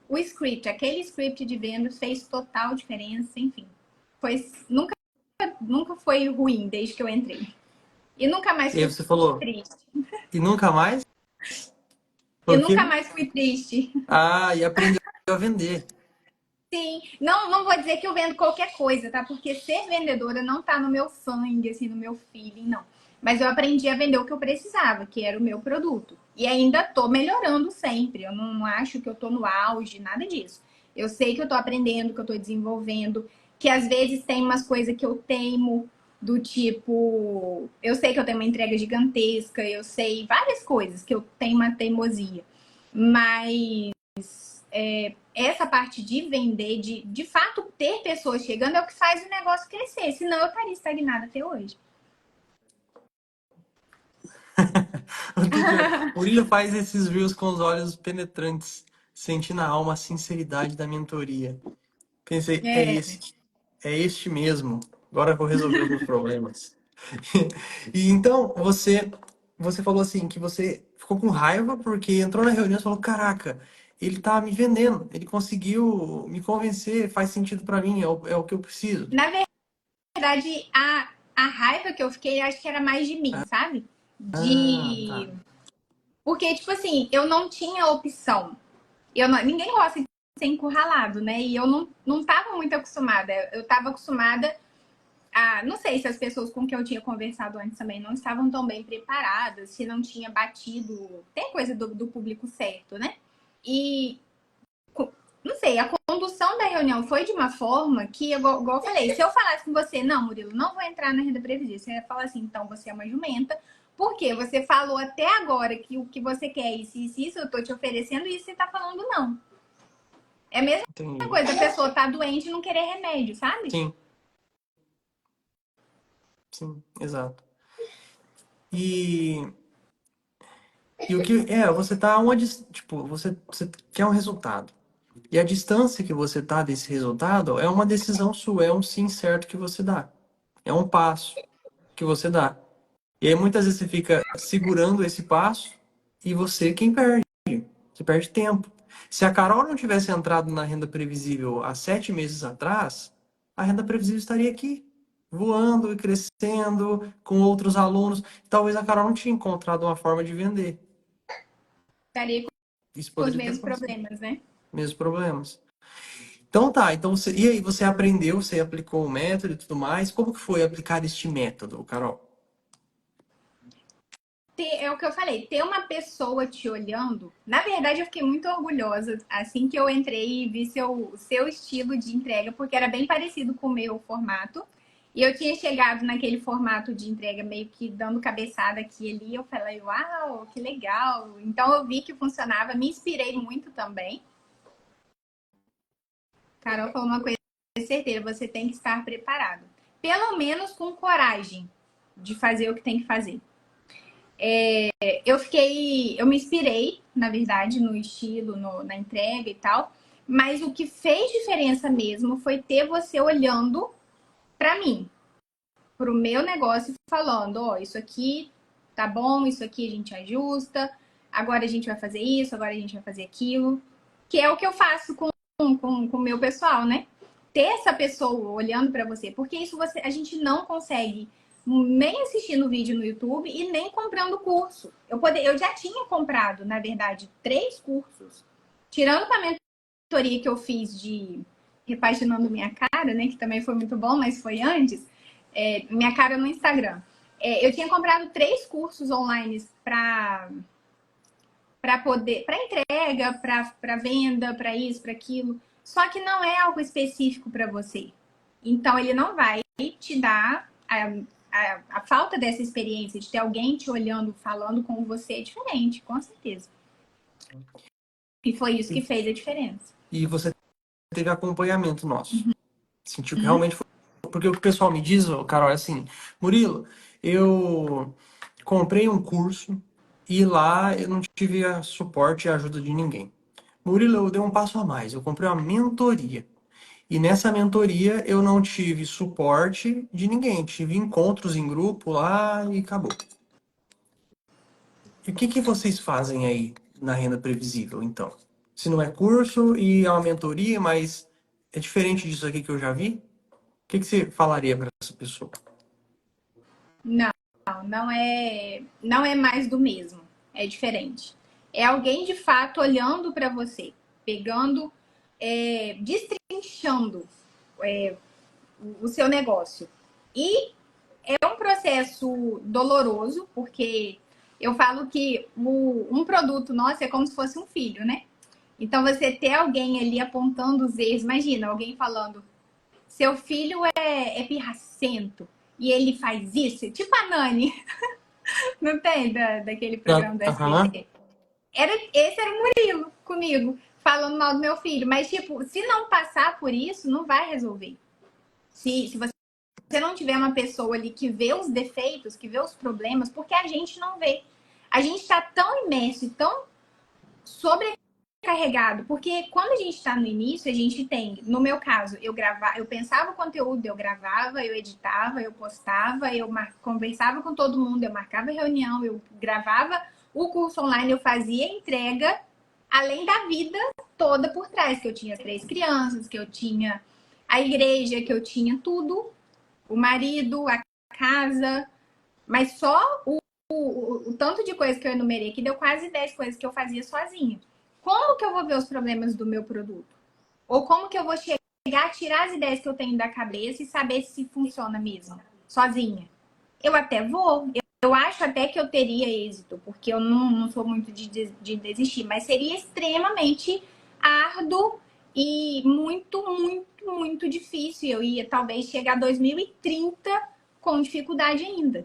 O script, aquele script de vendas fez total diferença, enfim. Nunca foi ruim desde que eu entrei. E nunca mais E aí fui você falou, triste. e nunca mais? E Por quê? nunca mais fui triste. Ah, e aprendeu a vender. Sim, não vou dizer que eu vendo qualquer coisa, tá? Porque ser vendedora não tá no meu sangue, assim, no meu feeling, não. Mas eu aprendi a vender o que eu precisava, que era o meu produto. E ainda tô melhorando sempre. Eu não acho que eu tô no auge, nada disso. Eu sei que eu tô aprendendo, que eu tô desenvolvendo, que às vezes tem umas coisas que eu teimo, do tipo, eu sei que eu tenho uma entrega gigantesca, eu sei várias coisas que eu tenho uma teimosia. Mas essa parte de vender, de fato ter pessoas chegando, é o que faz o negócio crescer. Senão eu estaria estagnada até hoje. O Murilo faz esses reels com os olhos penetrantes, sentindo na alma a sinceridade da mentoria. Pensei, É. é este mesmo. Agora eu vou resolver os meus problemas. E então, você falou assim, que você ficou com raiva porque entrou na reunião e falou, caraca, ele tá me vendendo, ele conseguiu me convencer, faz sentido pra mim, é o que eu preciso. Na verdade, a raiva que eu fiquei, acho que era mais de mim, sabe? Ah, tá. Porque, tipo assim, eu não tinha opção. Ninguém gosta de ser encurralado, né? E eu não tava muito acostumada. Eu tava acostumada a. Não sei se as pessoas com quem eu tinha conversado antes também não estavam tão bem preparadas, se não tinha batido. Tem coisa do público certo, né? E não sei, a condução da reunião foi de uma forma que, igual eu falei, se eu falasse com você, não, Murilo, não vou entrar na renda previsível, você ia falar assim, então você é uma jumenta, porque você falou até agora que o que você quer é isso, eu tô te oferecendo isso e você tá falando não. É a mesma Entendi. coisa, a pessoa tá doente e não querer remédio, sabe? Sim, sim, exato. E, e o que você tá tipo, você quer um resultado. E a distância que você tá desse resultado é uma decisão sua, é um sim certo que você dá. É um passo que você dá. E aí muitas vezes você fica segurando esse passo e você quem perde. Você perde tempo. Se a Carol não tivesse entrado na renda previsível há 7 meses atrás, a renda previsível estaria aqui, voando e crescendo com outros alunos. Talvez a Carol não tinha encontrado uma forma de vender. Estaria Isso com os poderia ter mesmos acontecido. problemas, né? Mesmos problemas. Então tá, então e aí você aprendeu, você aplicou o método e tudo mais. Como que foi aplicar este método, Carol? É o que eu falei, ter uma pessoa te olhando. Na verdade, eu fiquei muito orgulhosa assim que eu entrei e vi seu estilo de entrega, porque era bem parecido com o meu formato. E eu tinha chegado naquele formato de entrega meio que dando cabeçada aqui e ali. Eu falei, uau, que legal. Então eu vi que funcionava, me inspirei muito também. Carol falou uma coisa certeira, você tem que estar preparado. Pelo menos com coragem de fazer o que tem que fazer. Eu me inspirei, na verdade, no estilo, na entrega e tal. Mas o que fez diferença mesmo foi ter você olhando para mim, para o meu negócio, falando: ó, isso aqui tá bom, isso aqui a gente ajusta, agora a gente vai fazer isso, agora a gente vai fazer aquilo. Que é o que eu faço com o meu pessoal, né? Ter essa pessoa olhando para você, porque isso a gente não consegue nem assistindo vídeo no YouTube e nem comprando curso. Eu já tinha comprado, na verdade, 3 cursos, tirando com a mentoria que eu fiz de repaginando minha cara, né? Que também foi muito bom, mas foi antes. Minha cara no Instagram. Eu tinha comprado 3 cursos online para entrega, para venda, para isso, para aquilo. Só que não é algo específico para você. Então ele não vai te dar a falta dessa experiência de ter alguém te olhando, falando com você é diferente, com certeza. E foi isso que fez a diferença. E você teve acompanhamento nosso. Sentiu que realmente foi. Porque o que o pessoal me diz, ó, Carol, é assim: Murilo, eu comprei um curso e lá eu não tive suporte e ajuda de ninguém. Murilo, eu dei um passo a mais. Eu comprei uma mentoria. E nessa mentoria eu não tive suporte de ninguém. Tive encontros em grupo lá e acabou. E o que que vocês fazem aí na renda previsível, então? Se não é curso e é uma mentoria, mas é diferente disso aqui que eu já vi, o que que você falaria para essa pessoa? Não, não é mais do mesmo. É diferente. É alguém de fato olhando para você, pegando, destrinchando o seu negócio. E é um processo doloroso, porque eu falo que um produto nosso é como se fosse um filho, né? Então você ter alguém ali apontando os erros, imagina alguém falando, seu filho é pirracento e ele faz isso, tipo a Nani, não tem daquele programa do Aham. SBT? Esse era o Murilo comigo, falando mal do meu filho. Mas, tipo, se não passar por isso, não vai resolver. Se você não tiver uma pessoa ali que vê os defeitos, que vê os problemas, porque a gente não vê. A gente está tão imerso e tão sobrecarregado, porque quando a gente está no início, a gente tem, no meu caso, eu pensava o conteúdo, eu gravava, eu editava, eu postava, conversava com todo mundo, eu marcava reunião, eu gravava o curso online, eu fazia entrega, além da vida toda por trás, que eu tinha 3 crianças, que eu tinha a igreja, que eu tinha tudo, o marido, a casa, mas só o tanto de coisa que eu enumerei que deu quase 10 coisas que eu fazia sozinha. Como que eu vou ver os problemas do meu produto? Ou como que eu vou chegar a tirar as ideias que eu tenho da cabeça e saber se funciona mesmo, sozinha? Eu até vou. Eu acho até que eu teria êxito, porque eu não sou muito de desistir, mas seria extremamente árduo e muito, muito, muito difícil. Eu ia talvez chegar a 2030 com dificuldade ainda.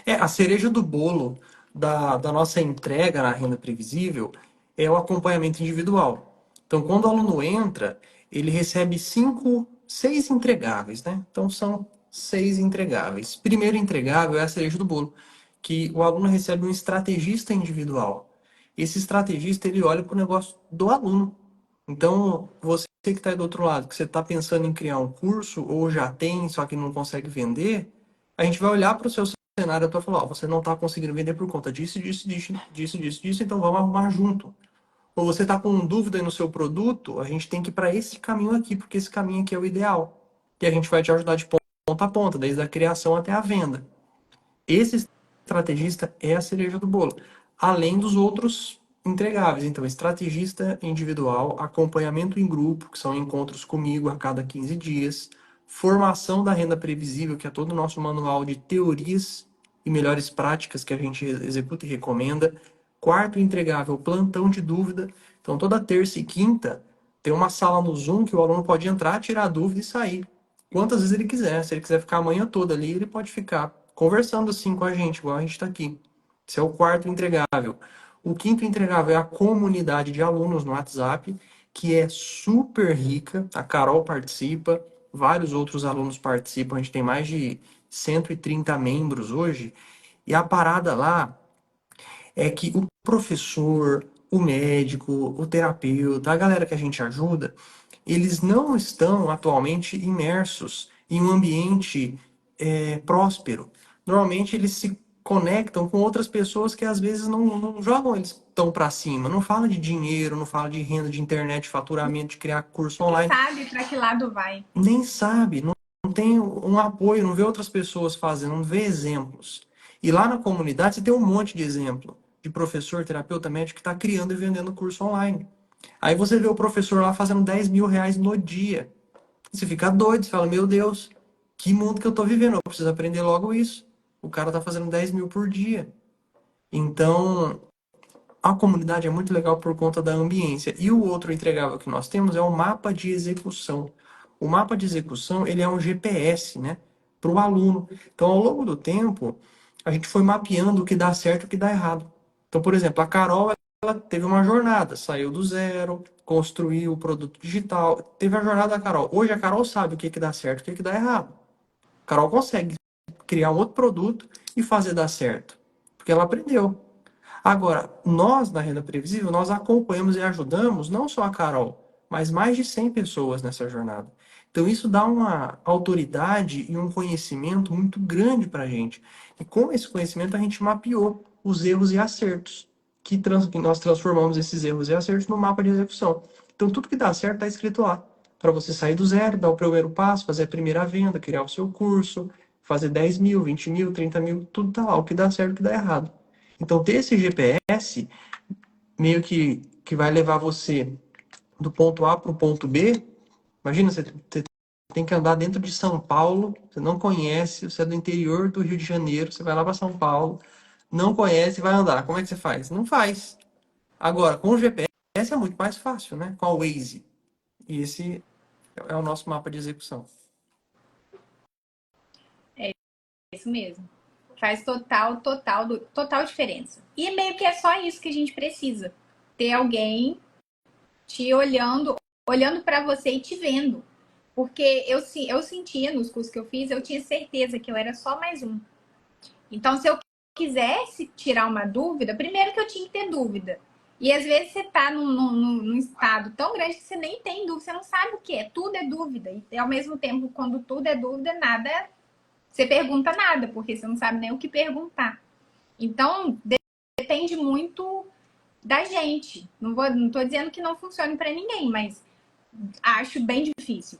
É, a cereja do bolo da nossa entrega na renda previsível é o acompanhamento individual. Então, quando o aluno entra, ele recebe 6 entregáveis, né? Então, são 6 entregáveis. Primeiro entregável é a cereja do bolo, que o aluno recebe um estrategista individual. Esse estrategista, ele olha para o negócio do aluno. Então, você que está aí do outro lado, que você está pensando em criar um curso, ou já tem, só que não consegue vender, a gente vai olhar para o seu cenário atual e falar, ó, você não está conseguindo vender por conta disso, disso, disso, disso, disso, disso, então vamos arrumar junto. Ou você está com dúvida aí no seu produto, a gente tem que ir para esse caminho aqui, porque esse caminho aqui é o ideal. E a gente vai te ajudar de ponta a ponta, desde a criação até a venda. Esse estrategista é a cereja do bolo. Além dos outros entregáveis. Então, estrategista individual, acompanhamento em grupo, que são encontros comigo a cada 15 dias, formação da renda previsível, que é todo o nosso manual de teorias e melhores práticas que a gente executa e recomenda. Quarto entregável, plantão de dúvida. Então, toda terça e quinta tem uma sala no Zoom que o aluno pode entrar, tirar dúvida e sair. Quantas vezes ele quiser. Se ele quiser ficar a manhã toda ali, ele pode ficar conversando assim com a gente, igual a gente está aqui. Esse é o quarto entregável. O quinto entregável é a comunidade de alunos no WhatsApp, que é super rica. A Carol participa, vários outros alunos participam. A gente tem mais de 130 membros hoje. E a parada lá é que o professor, o médico, o terapeuta, a galera que a gente ajuda, eles não estão atualmente imersos em um ambiente próspero. Normalmente eles se conectam com outras pessoas que às vezes não jogam eles tão para cima, não fala de dinheiro, não fala de renda, de internet, faturamento, de criar curso Nem online, sabe para que lado vai. nem sabe, não tem um apoio, não vê outras pessoas fazendo, não vê exemplos. E lá na comunidade você tem um monte de exemplo de professor, terapeuta, médico que está criando e vendendo curso online. Aí você vê o professor lá fazendo 10 mil reais no dia. Você fica doido, você fala, meu Deus, que mundo que eu tô vivendo? Eu preciso aprender logo isso. O cara tá fazendo 10 mil por dia. Então, a comunidade é muito legal por conta da ambiência. E o outro entregável que nós temos é o mapa de execução. O mapa de execução, ele é um GPS, né, para o aluno. Então, ao longo do tempo, a gente foi mapeando o que dá certo e o que dá errado. Então, por exemplo, a Carol, ela teve uma jornada, saiu do zero, construiu o produto digital, teve a jornada da Carol. Hoje a Carol sabe o que dá certo e o que dá errado. A Carol consegue criar um outro produto e fazer dar certo, porque ela aprendeu. Agora, nós na Renda Previsível, nós acompanhamos e ajudamos não só a Carol, mas mais de 100 pessoas nessa jornada. Então, isso dá uma autoridade e um conhecimento muito grande para a gente. E com esse conhecimento, a gente mapeou os erros e acertos, que nós transformamos esses erros e acertos no mapa de execução. Então, tudo que dá certo está escrito lá. Para você sair do zero, dar o primeiro passo, fazer a primeira venda, criar o seu curso, fazer 10 mil, 20 mil, 30 mil, tudo está lá. O que dá certo e o que dá errado. Então, ter esse GPS meio que vai levar você do ponto A para o ponto B. Imagina, você tem que andar dentro de São Paulo, você não conhece, você é do interior do Rio de Janeiro, você vai lá para São Paulo, não conhece e vai andar. Como é que você faz? Não faz. Agora, com o GPS é muito mais fácil, né? Com a Waze. E esse é o nosso mapa de execução. É isso mesmo. Faz total diferença. E meio que é só isso que a gente precisa. Ter alguém te olhando para você e te vendo. Porque eu sentia nos cursos que eu fiz, eu tinha certeza que eu era só mais um. Então, se eu quisesse tirar uma dúvida, primeiro que eu tinha que ter dúvida. E às vezes você tá num estado tão grande que você nem tem dúvida, você não sabe o que é. Tudo é dúvida. E ao mesmo tempo, quando tudo é dúvida, nada. Você pergunta nada, porque você não sabe nem o que perguntar. Então, depende muito da gente. Não tô dizendo que não funcione para ninguém, mas acho bem difícil.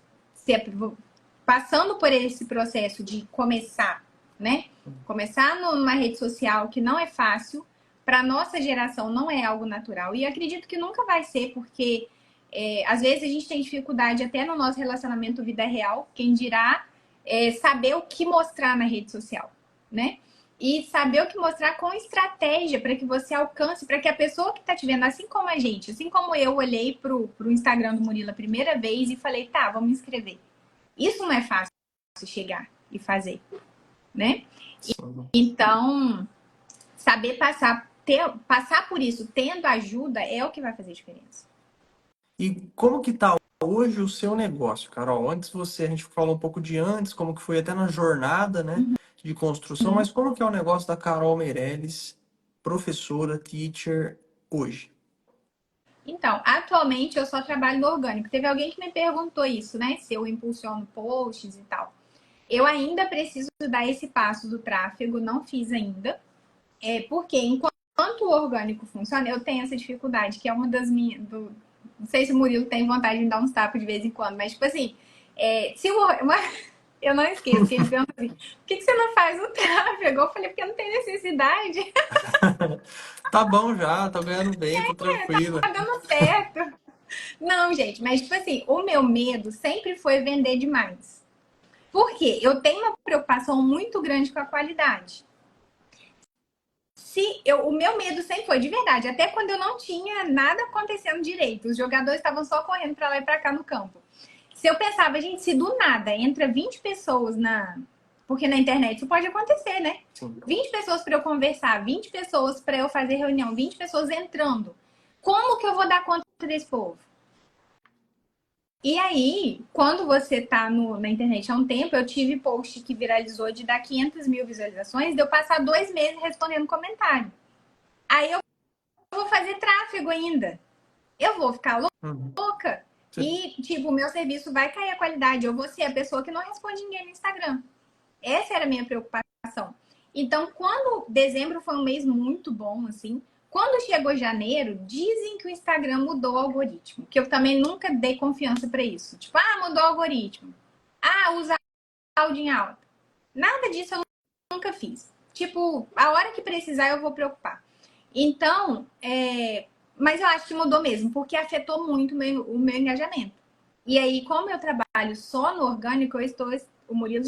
Passando por esse processo de começar, né? Começar numa rede social que não é fácil, para nossa geração não é algo natural. E acredito que nunca vai ser, porque às vezes a gente tem dificuldade até no nosso relacionamento vida real, quem dirá saber o que mostrar na rede social, né? E saber o que mostrar com estratégia para que você alcance, para que a pessoa que está te vendo, assim como a gente, assim como eu olhei pro Instagram do Murilo a primeira vez e falei, tá, vamos me inscrever. Isso não é fácil chegar e fazer, né? Então, saber passar por isso tendo ajuda é o que vai fazer diferença. E como que tá hoje o seu negócio, Carol? A gente falou um pouco de antes, como que foi até na jornada, né, de construção, mas como que é o negócio da Carol Meirelles, professora, teacher, hoje? Então, atualmente eu só trabalho no orgânico. Teve alguém que me perguntou isso, né? Se eu impulsiono posts e tal. Eu ainda preciso dar esse passo do tráfego, não fiz ainda. Porque enquanto o orgânico funciona, eu tenho essa dificuldade, que é uma das minhas. Não sei se o Murilo tem vontade de me dar uns tapas de vez em quando, mas tipo assim, se o, Eu não esqueço que ele perguntou assim, por que você não faz o tráfego? Eu falei, porque não tem necessidade. Tá bom já, tô ganhando bem, tô Tá tranquila. dando certo. Não, gente, mas tipo assim, o meu medo sempre foi vender demais. Por quê? Eu tenho uma preocupação muito grande com a qualidade. O meu medo sempre foi, de verdade, até quando eu não tinha nada acontecendo direito, os jogadores estavam só correndo para lá e para cá no campo. Se eu pensava, gente, se do nada entra 20 pessoas na. Porque na internet isso pode acontecer, né? Sim. 20 pessoas para eu conversar, 20 pessoas para eu fazer reunião, 20 pessoas entrando. Como que eu vou dar conta desse povo? E aí, quando você tá na internet há um tempo, eu tive post que viralizou de dar 500 mil visualizações, de eu passar 2 meses respondendo comentário. Aí eu vou fazer tráfego ainda. Eu vou ficar Uhum. louca. Você- E, tipo, o meu serviço vai cair a qualidade. Eu vou ser a pessoa que não responde ninguém no Instagram. Essa era a minha preocupação. Então, quando dezembro foi um mês muito bom, assim, quando chegou janeiro, dizem que o Instagram mudou o algoritmo, que eu também nunca dei confiança para isso. Tipo, mudou o algoritmo. Usa áudio em alta. Nada disso eu nunca fiz. Tipo, a hora que precisar eu vou preocupar. Então, mas eu acho que mudou mesmo, porque afetou muito o meu engajamento. E aí, como eu trabalho só no orgânico, o Murilo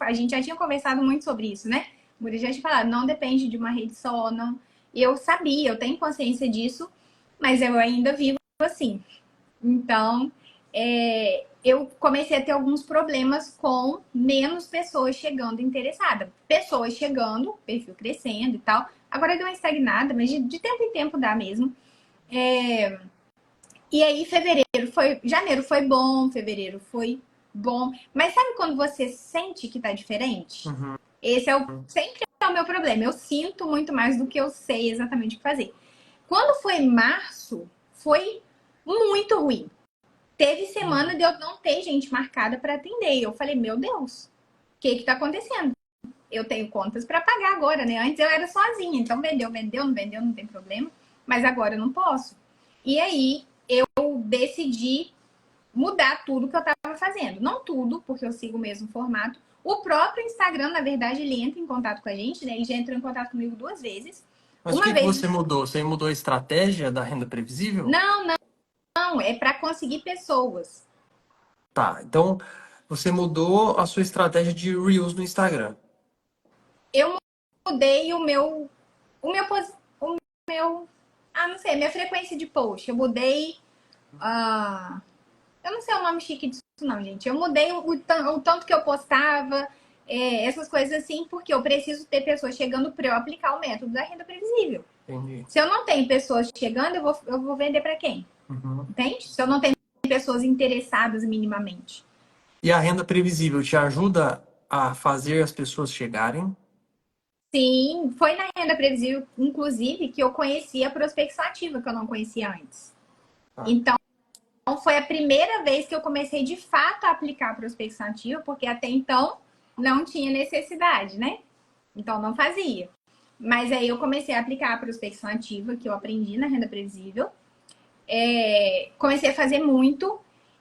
a gente já tinha conversado muito sobre isso, né? O Murilo já tinha falado, não depende de uma rede só, não. E eu sabia, eu tenho consciência disso, mas eu ainda vivo assim. Então, eu comecei a ter alguns problemas com menos pessoas chegando interessadas. Pessoas chegando, perfil crescendo e tal. Agora deu uma estagnada, mas de tempo em tempo dá mesmo. E aí, janeiro foi bom, fevereiro foi bom. Mas sabe quando você sente que tá diferente? Uhum. Esse sempre é o meu problema. Eu sinto muito mais do que eu sei exatamente o que fazer. Quando foi março, foi muito ruim. Teve semana de eu não ter gente marcada para atender. Eu falei, meu Deus, o que tá acontecendo? Eu tenho contas para pagar agora, né? Antes eu era sozinha, então vendeu, não vendeu, não tem problema. Mas agora eu não posso. E aí eu decidi mudar tudo que eu estava fazendo. Não tudo, porque eu sigo o mesmo formato. O próprio Instagram, na verdade, ele entra em contato com a gente, né? Ele já entrou em contato comigo 2 vezes. Mas o Uma que que vez. você mudou? Você mudou a estratégia da renda previsível? Não, não, não. É para conseguir pessoas. Tá, então você mudou a sua estratégia de Reels no Instagram. Eu mudei o meu, o meu, não sei, a minha frequência de post. Eu mudei, eu não sei o nome chique disso não, gente. Eu mudei o tanto que eu postava, essas coisas assim, porque eu preciso ter pessoas chegando para eu aplicar o método da renda previsível. Entendi. Se eu não tenho pessoas chegando, eu vou vender para quem? Uhum. Entende? Se eu não tenho pessoas interessadas minimamente. E a renda previsível te ajuda a fazer as pessoas chegarem? Sim, foi na renda previsível, inclusive, que eu conheci a prospecção ativa, que eu não conhecia antes. Tá. Então, foi a primeira vez que eu comecei de fato a aplicar a prospecção ativa, porque até então não tinha necessidade, né? Então não fazia. Mas aí eu comecei a aplicar a prospecção ativa, que eu aprendi na renda previsível. Comecei a fazer muito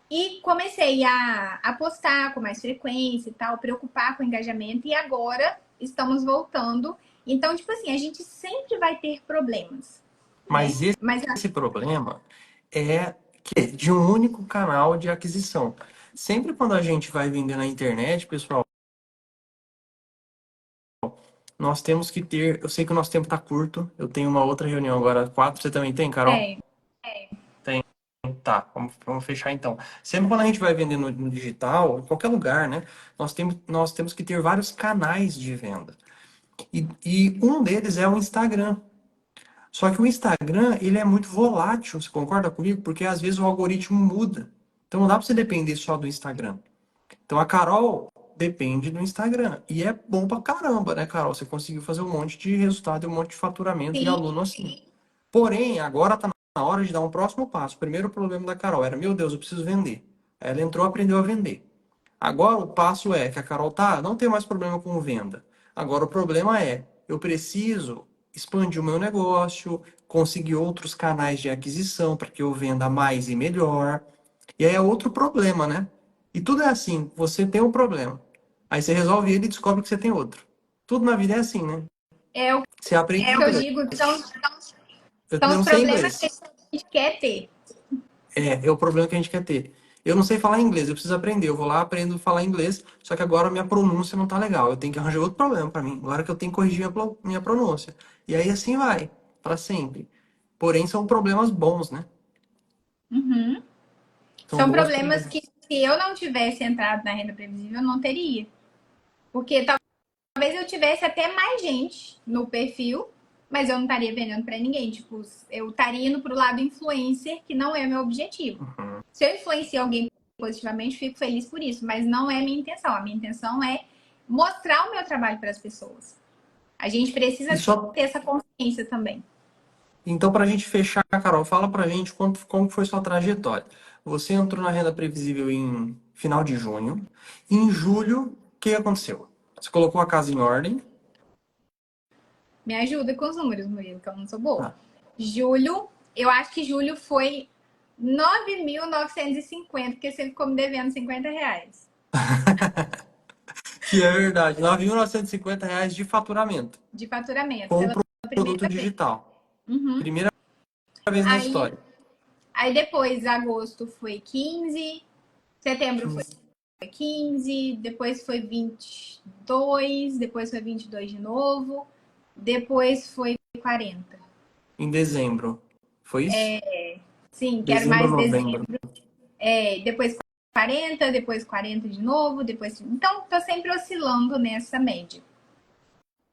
e comecei a postar com mais frequência e tal, preocupar com o engajamento. E agora estamos voltando. Então, tipo assim, a gente sempre vai ter problemas, né? Mas Mas esse problema é que de um único canal de aquisição. Sempre quando a gente vai vender na internet, pessoal, nós temos que ter. Eu sei que o nosso tempo está curto. Eu tenho uma outra reunião agora, às 4. Você também tem, Carol? é, Tem. Tá, vamos fechar então. Sempre quando a gente vai vender no digital, em qualquer lugar, né? Nós temos que ter vários canais de venda. E um deles é o Instagram. Só que o Instagram, ele é muito volátil, você concorda comigo? Porque às vezes o algoritmo muda. Então não dá para você depender só do Instagram. Então a Carol depende do Instagram. E é bom pra caramba, né, Carol? Você conseguiu fazer um monte de resultado e um monte de faturamento e sim, aluno assim. Porém, agora tá na hora de dar um próximo passo. O primeiro problema da Carol era, meu Deus, eu preciso vender. Ela entrou, aprendeu a vender. Agora o passo é que a Carol não tem mais problema com venda. Agora o problema é, eu preciso expandir o meu negócio, conseguir outros canais de aquisição para que eu venda mais e melhor. E aí é outro problema, né? E tudo é assim, você tem um problema. Aí você resolve ele e descobre que você tem outro. Tudo na vida é assim, né? É o Você aprende que eu inglês. digo, Eu são os não sei problemas que inglês. a gente quer ter. É o problema que a gente quer ter. Eu não sei falar inglês, eu preciso aprender. Eu vou lá, aprendo a falar inglês, só que agora minha pronúncia não tá legal. Eu tenho que arranjar outro problema pra mim. Agora que eu tenho que corrigir minha pronúncia. E aí assim vai, pra sempre. Porém, são problemas bons, né? Uhum. São São bons problemas que, problemas. se eu não tivesse entrado na renda previsível, eu não teria. Porque talvez eu tivesse até mais gente no perfil, mas eu não estaria vendendo para ninguém. Tipo, eu estaria indo para o lado influencer, que não é meu objetivo. Uhum. Se eu influenciar alguém positivamente, fico feliz por isso, mas não é a minha intenção. A minha intenção é mostrar o meu trabalho para as pessoas. A gente precisa E só. ter essa consciência também. Então, pra gente fechar, Carol, fala pra gente como foi sua trajetória. Você entrou na renda previsível em final de junho. Em julho, o que aconteceu? Você colocou a casa em ordem. Me ajuda com os números, Murilo, que eu não sou boa. Ah, Julho, eu acho que julho foi 9.950, porque você ficou me devendo R$ 50 que é verdade. R$ 9.950 de faturamento de faturamento com o pela produto primeira vez. digital. Uhum. Primeira vez na Aí, história. aí depois, agosto foi 15, setembro foi 15 15, depois foi 22, depois foi 22 de novo, depois foi 40. em dezembro. Foi isso? Sim, quero Dezembro, mais novembro. dezembro. Depois 40, depois 40 de novo, depois. Então, tô sempre oscilando nessa média.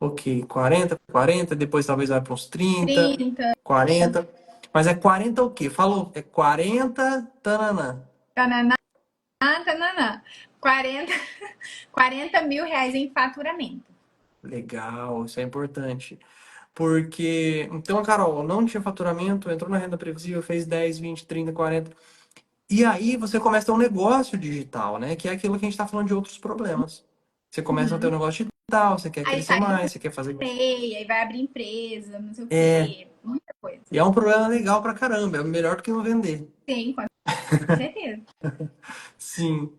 Ok, 40, 40, depois talvez vai para uns 30, 30, 40. Mas é 40 o quê? Falou, é 40, tananã. tananã, tananã. 40, 40 mil reais em faturamento. Legal, isso é importante. Porque, então, a Carol não tinha faturamento, entrou na renda previsível, fez 10, 20, 30, 40. E aí você começa a ter um negócio digital, né? Que é aquilo que a gente está falando de outros problemas. Você começa a ter um Uhum. negócio digital, você quer Aí crescer sai do mais, você quer fazer. MEI, aí vai abrir empresa, não sei o É, quê, muita coisa. e é um problema legal pra caramba, é melhor do que não vender. Sim, com certeza. Sim.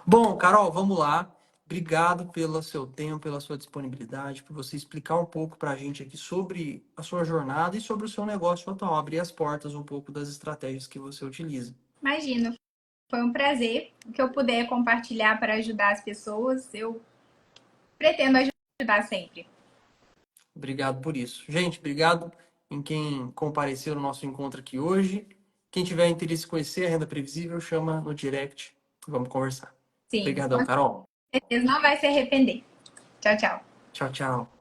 Bom, Carol, vamos lá. Obrigado pelo seu tempo, pela sua disponibilidade, por você explicar um pouco para a gente aqui sobre a sua jornada e sobre o seu negócio atual, abrir as portas um pouco das estratégias que você utiliza. Imagina, foi um prazer. O que eu puder compartilhar para ajudar as pessoas, eu pretendo ajudar sempre. Obrigado por isso. Gente, obrigado em quem compareceu no nosso encontro aqui hoje. Quem tiver interesse em conhecer a renda previsível, chama no direct. Vamos conversar. Sim, Obrigadão, com Carol. certeza não vai se arrepender. Tchau, tchau. Tchau, tchau.